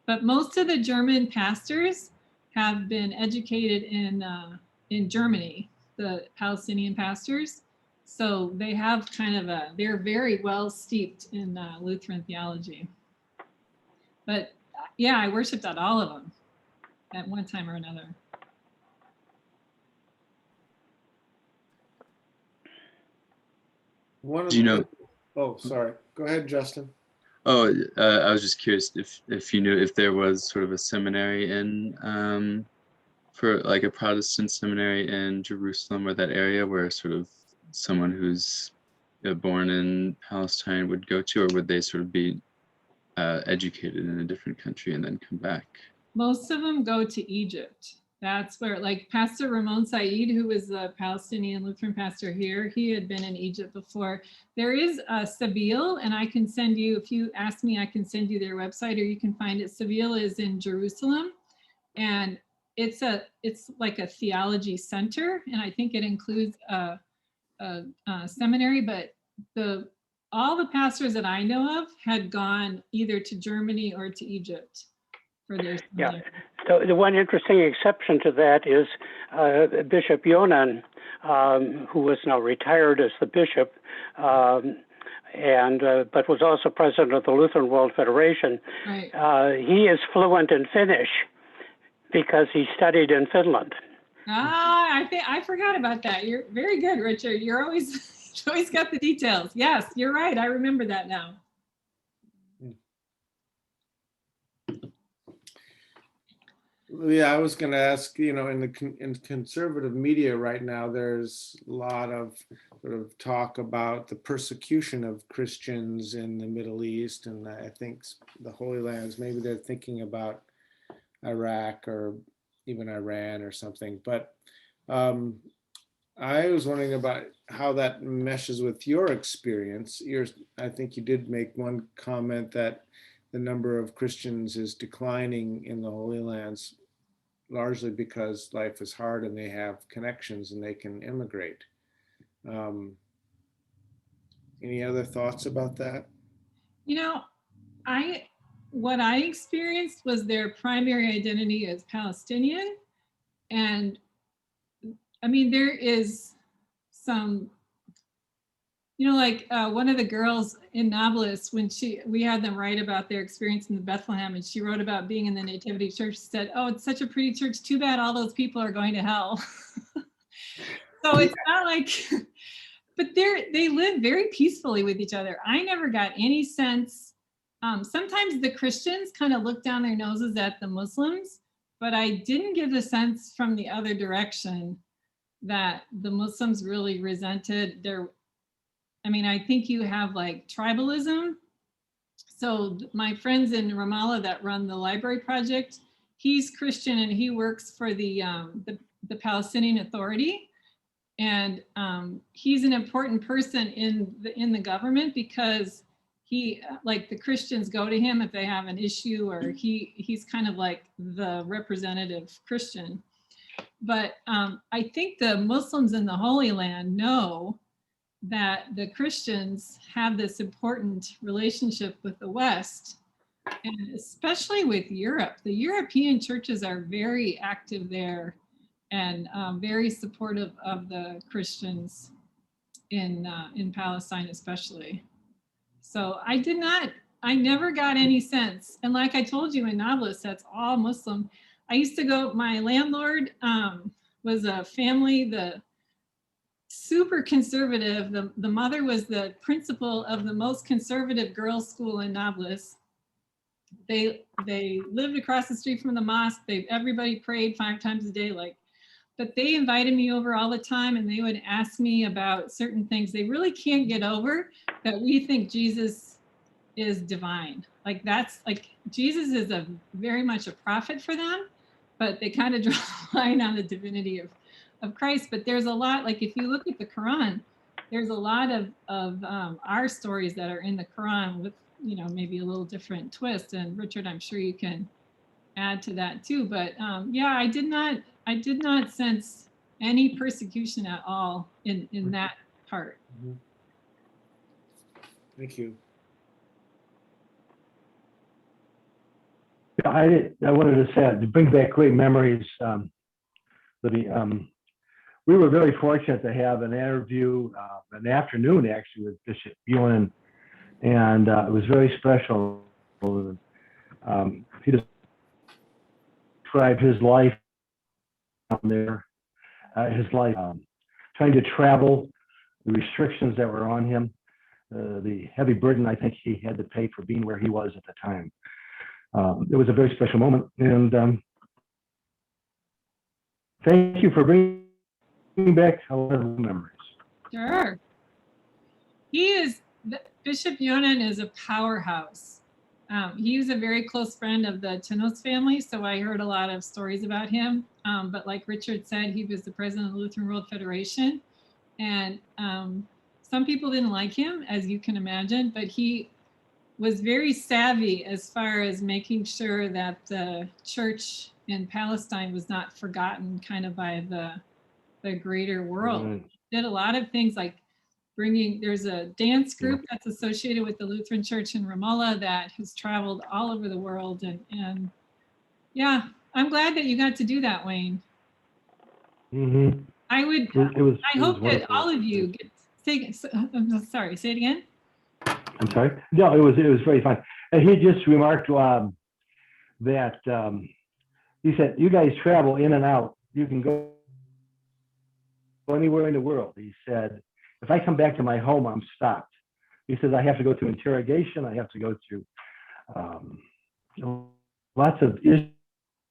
But most of the German pastors have been educated in Germany, the Palestinian pastors. So they have kind of they're very well steeped in Lutheran theology. But yeah, I worshiped at all of them at one time or another. One of Do you know? Oh, sorry. Go ahead, Justin. Oh, I was just curious if you knew if there was sort of a seminary in for like a Protestant seminary in Jerusalem or that area where sort of someone who's born in Palestine would go to, or would they sort of be educated in a different country and then come back? Most of them go to Egypt. That's where, like Pastor Ramon Said, who was the Palestinian Lutheran pastor here, he had been in Egypt before. There is a Seville, and I can send you, if you ask me, I can send you their website, or you can find it. Seville is in Jerusalem, And it's like a theology center, and I think it includes a seminary, but all the pastors that I know of had gone either to Germany or to Egypt for their seminary. Yeah. So the one interesting exception to that is Bishop Yonan, who is now retired as the bishop, but was also president of the Lutheran World Federation. Right. He is fluent in Finnish because he studied in Finland. I forgot about that. You're very good, Richard. You're always got the details. Yes, you're right. I remember that now. Yeah, I was going to ask, in conservative media right now, there's a lot of sort of talk about the persecution of Christians in the Middle East, and I think the Holy Lands, maybe they're thinking about Iraq or even Iran or something. But I was wondering about how that meshes with your experience. I think you did make one comment that the number of Christians is declining in the Holy Lands, largely because life is hard and they have connections and they can immigrate. Any other thoughts about that? What I experienced was their primary identity as Palestinian. And I mean, there is some, one of the girls in Nablus, when we had them write about their experience in the Bethlehem, and she wrote about being in the Nativity Church, she said, "Oh, it's such a pretty church. Too bad all those people are going to hell." So it's not like, but they live very peacefully with each other. I never got any sense. Sometimes the Christians kind of look down their noses at the Muslims, but I didn't get the sense from the other direction that the Muslims really resented their, I think you have like tribalism. So my friends in Ramallah that run the library project, he's Christian and he works for the Palestinian Authority. And he's an important person in the government because he, like, the Christians go to him if they have an issue, or he's kind of like the representative Christian. But I think the Muslims in the Holy Land know that the Christians have this important relationship with the West, and especially with Europe. The European churches are very active there and very supportive of the Christians in Palestine, especially. So I never got any sense. And like I told you in Nablus, that's all Muslim. I used to go, my landlord was a family, the super conservative. The mother was the principal of the most conservative girls' school in Nablus. They lived across the street from the mosque. Everybody prayed 5 times a day, but they invited me over all the time, and they would ask me about certain things. They really can't get over that we think Jesus is divine. Jesus is very much a prophet for them, but they kind of draw a line on the divinity of Christ. But there's a lot, like if you look at the Quran, there's a lot of our stories that are in the Quran with, maybe a little different twist. And Richard, I'm sure you can add to that too. But yeah, I did not sense any persecution at all in that part. Mm-hmm. Thank you. I wanted to say, to bring back great memories, Libby. We were very fortunate to have an interview, an afternoon actually, with Bishop Buehlmann, and it was very special. He described his life down there, his life trying to travel, the restrictions that were on him, the heavy burden I think he had to pay for being where he was at the time. It was a very special moment, and thank you for bringing back a lot of memories. Sure. Bishop Yonan is a powerhouse. He was a very close friend of the Tenos family, so I heard a lot of stories about him. But like Richard said, he was the president of the Lutheran World Federation, and some people didn't like him, as you can imagine, but he was very savvy as far as making sure that the church and Palestine was not forgotten kind of by the greater world. Right. Did a lot of things like there's a dance group that's associated with the Lutheran Church in Ramallah that has traveled all over the world. And yeah, I'm glad that you got to do that, Wayne. Mm-hmm. I would, It I hope that wonderful. all of you get, I'm sorry, say it again. I'm sorry. No, it was very fun. And he just remarked that he said, "You guys travel in and out. You can go anywhere in the world." He said, "If I come back to my home, I'm stopped." He says, "I have to go through interrogation. I have to go through lots of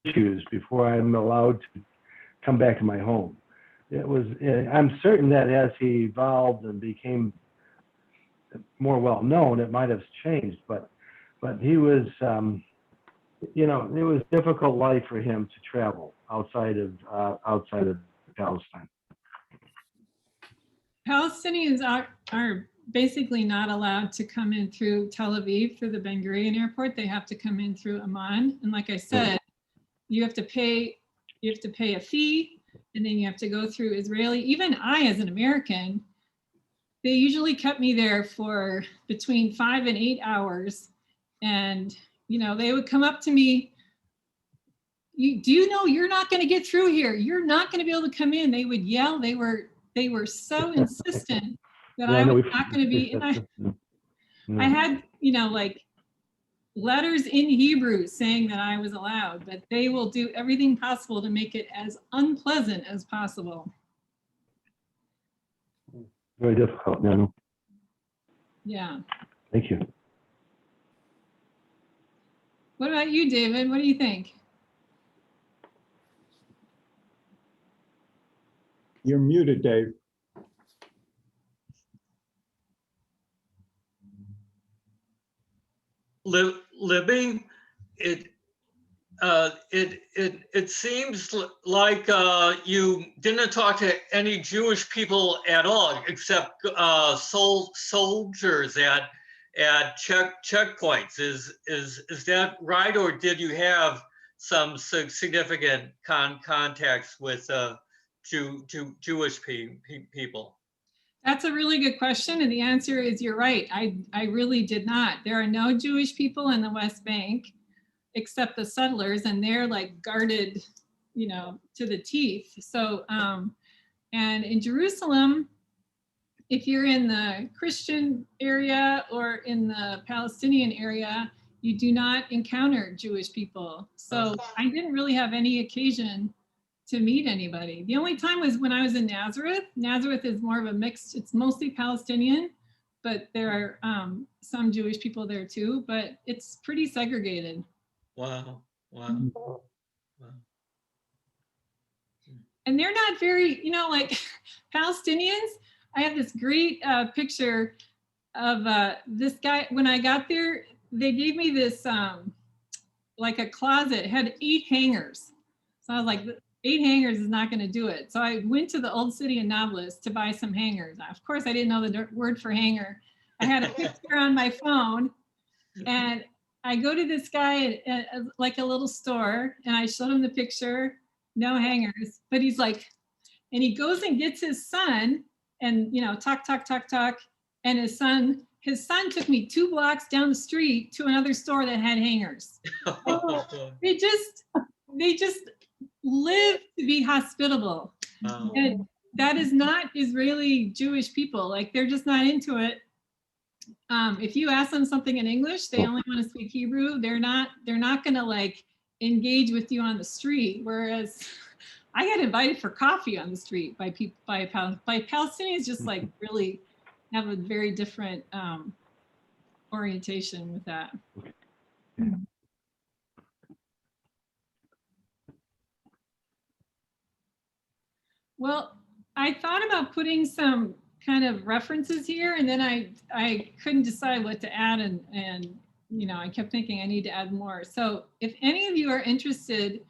issues before I'm allowed to come back to my home." I'm certain that as he evolved and became more well known, it might have changed, but he was, it was a difficult life for him to travel outside of Palestine. Palestinians are basically not allowed to come in through Tel Aviv, through the Ben Gurion airport. They have to come in through Amman. And like I said, you have to pay a fee, and then you have to go through Israeli. Even I, as an American, they usually kept me there for between 5 and 8 hours. And, they would come up to me, do you know you're not going to get through here? You're not going to be able to come in. They would yell. They were so insistent that I was not going to be. And I had, like letters in Hebrew saying that I was allowed, but they will do everything possible to make it as unpleasant as possible. Very difficult. Yeah. Yeah. Thank you. What about you, David? What do you think? You're muted, Dave. Libby, it seems like you didn't talk to any Jewish people at all, except soldiers at checkpoints. Is that right, or did you have some significant contacts with Jewish people? That's a really good question. And the answer is you're right. I really did not. There are no Jewish people in the West Bank except the settlers, and they're like guarded, to the teeth. So, and in Jerusalem, if you're in the Christian area or in the Palestinian area, you do not encounter Jewish people. So I didn't really have any occasion to meet anybody. The only time was when I was in Nazareth. Nazareth is more of a mixed, it's mostly Palestinian, but there are some Jewish people there too, but it's pretty segregated. Wow. And they're not very, like Palestinians. I have this great picture of this guy. When I got there, they gave me this like a closet. It had 8 hangers. So I was like, 8 hangers is not going to do it. So I went to the Old City in Nablus to buy some hangers. Of course, I didn't know the word for hanger. I had a picture on my phone, and I go to this guy at like a little store, and I showed him the picture, no hangers, but he's like, and he goes and gets his son, and talk, and his son took me 2 blocks down the street to another store that had hangers. They just live to be hospitable. And that is not Israeli Jewish people. Like, they're just not into it. If you ask them something in English, they only want to speak Hebrew. They're not gonna like engage with you on the street. Whereas I got invited for coffee on the street by Palestinians, just like really have a very different orientation with that. Well, I thought about putting some kind of references here, and then I couldn't decide what to add, and I kept thinking I need to add more. So if any of you are interested,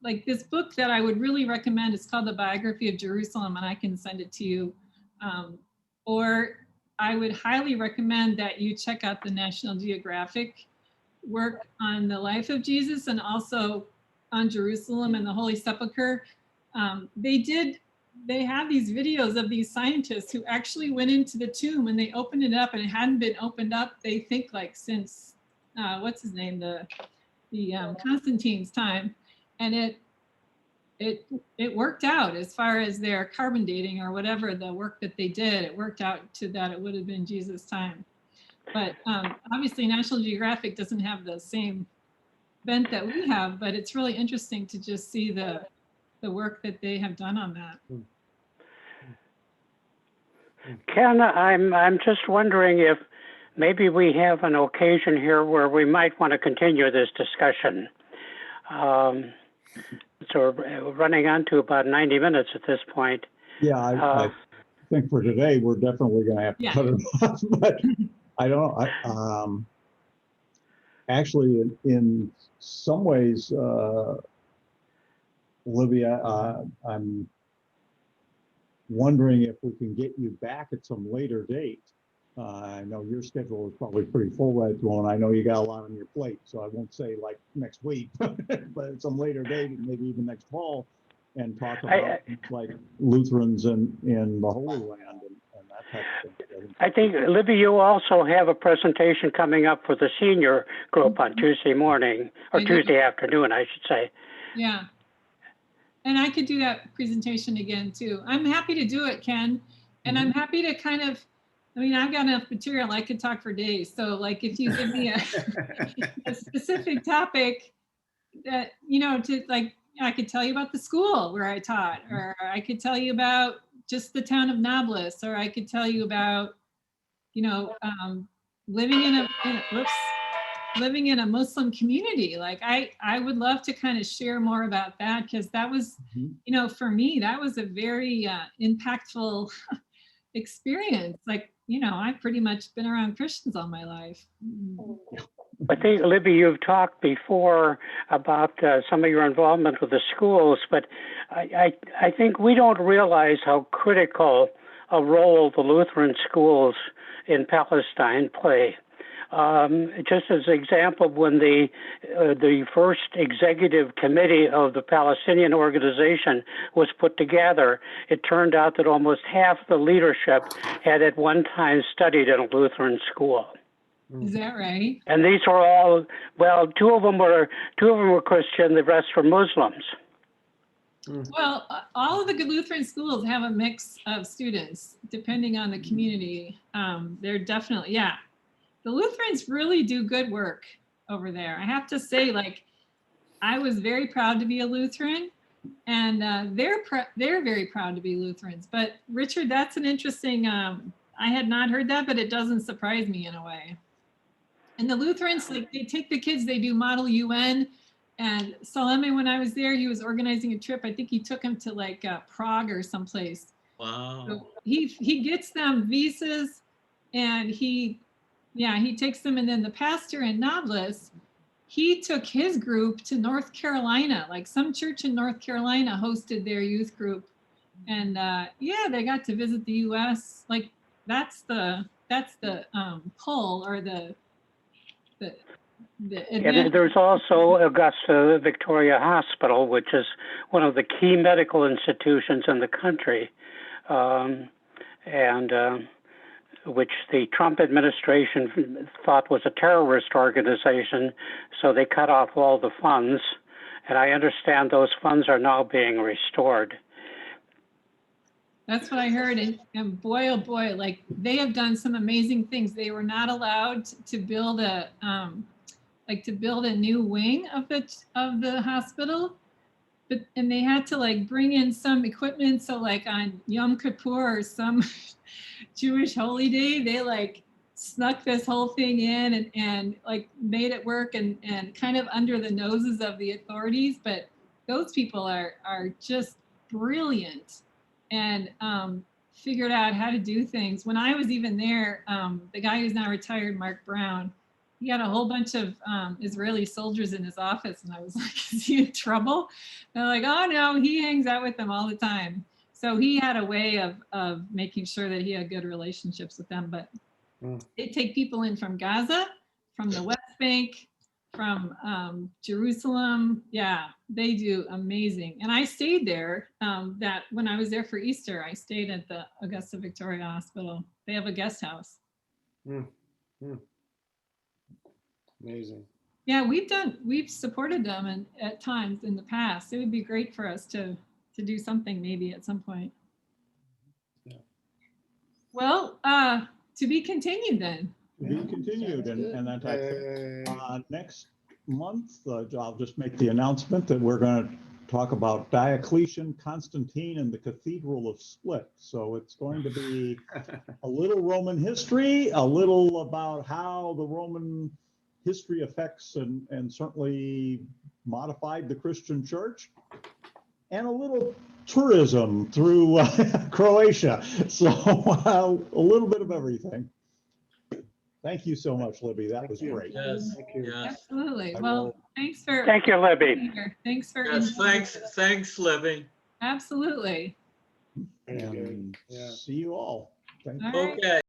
like this book that I would really recommend is called The Biography of Jerusalem, and I can send it to you. Or I would highly recommend that you check out the National Geographic work on the life of Jesus, and also on Jerusalem and the Holy Sepulchre, they have these videos of these scientists who actually went into the tomb and they opened it up, and it hadn't been opened up, they think, like since what's his name, the Constantine's time, and it worked out as far as their carbon dating or whatever the work that they did. It worked out to that it would have been Jesus' time. But obviously National Geographic doesn't have the same bent that we have, but it's really interesting to just see the work that they have done on that. Ken, I'm just wondering if maybe we have an occasion here where we might want to continue this discussion. So we're running on to about 90 minutes at this point. Yeah, I think for today, we're definitely going to have to cut it off, but I don't, actually, in some ways, Olivia, I'm wondering if we can get you back at some later date. I know your schedule is probably pretty full right at the moment. I know you got a lot on your plate, so I won't say like next week, but at some later date, maybe even next fall, and talk about like Lutherans in the Holy Land and that type of thing. I think, Libby, you also have a presentation coming up for the senior group on Tuesday morning, or Tuesday afternoon, I should say. Yeah. And I could do that presentation again too. I'm happy to do it, Ken. And I'm happy to kind of, I mean, I've got enough material, I could talk for days. So like if you give me a specific topic that, you know, to like, I could tell you about the school where I taught, or I could tell you about just the town of Nablus, or I could tell you about, you know, living in a Muslim community. Like I would love to kind of share more about that, because that was, you know, for me, that was a very impactful experience. Like, you know, I've pretty much been around Christians all my life. I think, Libby, you've talked before about some of your involvement with the schools, but I think we don't realize how critical a role the Lutheran schools in Palestine play. Just as an example, when the first executive committee of the Palestinian organization was put together, it turned out that almost half the leadership had at one time studied in a Lutheran school. Is that right? And these were all, well, two of them were Christian, the rest were Muslims. Well, all of the good Lutheran schools have a mix of students, depending on the community. They're definitely, yeah. The Lutherans really do good work over there. I have to say, like, I was very proud to be a Lutheran, and they're very proud to be Lutherans. But Richard, that's an interesting, I had not heard that, but it doesn't surprise me in a way. And the Lutherans, like, they take the kids, they do Model UN. And Salome, when I was there, he was organizing a trip. I think he took him to like Prague or someplace. Wow. So he gets them visas, and he takes them. And then the pastor in Nablus, he took his group to North Carolina. Like some church in North Carolina hosted their youth group, and they got to visit the U.S. Like that's the pull, or the there's also Augusta Victoria Hospital, which is one of the key medical institutions in the country, and which the Trump administration thought was a terrorist organization, so they cut off all the funds. And I understand those funds are now being restored. That's what I heard, and boy, oh boy, like they have done some amazing things. They were not allowed to build a new wing of the hospital, and they had to like bring in some equipment. So like on Yom Kippur or some Jewish holy day, they like snuck this whole thing in and like made it work and kind of under the noses of the authorities. But those people are just brilliant and figured out how to do things. When I was even there, the guy who's now retired, Mark Brown, he had a whole bunch of Israeli soldiers in his office, and I was like, is he in trouble? And they're like, oh no, he hangs out with them all the time. So he had a way of making sure that he had good relationships with them. But they take people in from Gaza, from the West Bank, from Jerusalem. Yeah, they do amazing. And I stayed there that when I was there for Easter, I stayed at the Augusta Victoria Hospital. They have a guest house. Amazing. Yeah, we've supported them and at times in the past. It would be great for us to do something maybe at some point. Yeah. Well, to be continued then. To be continued, and that type of thing. Next month, I'll just make the announcement that we're going to talk about Diocletian, Constantine, and the Cathedral of Split. So it's going to be a little Roman history, a little about how the Roman history affects and certainly modified the Christian church, and a little tourism through Croatia. So a little bit of everything. Thank you so much, Libby. That was great. Yes, Thank you. yes. Absolutely. I Well, will- thanks for Thank you, Libby. being here. Thanks for Yes, thanks, Libby. Absolutely. Very good. And Yeah. see you all. Thank you. All right. Okay.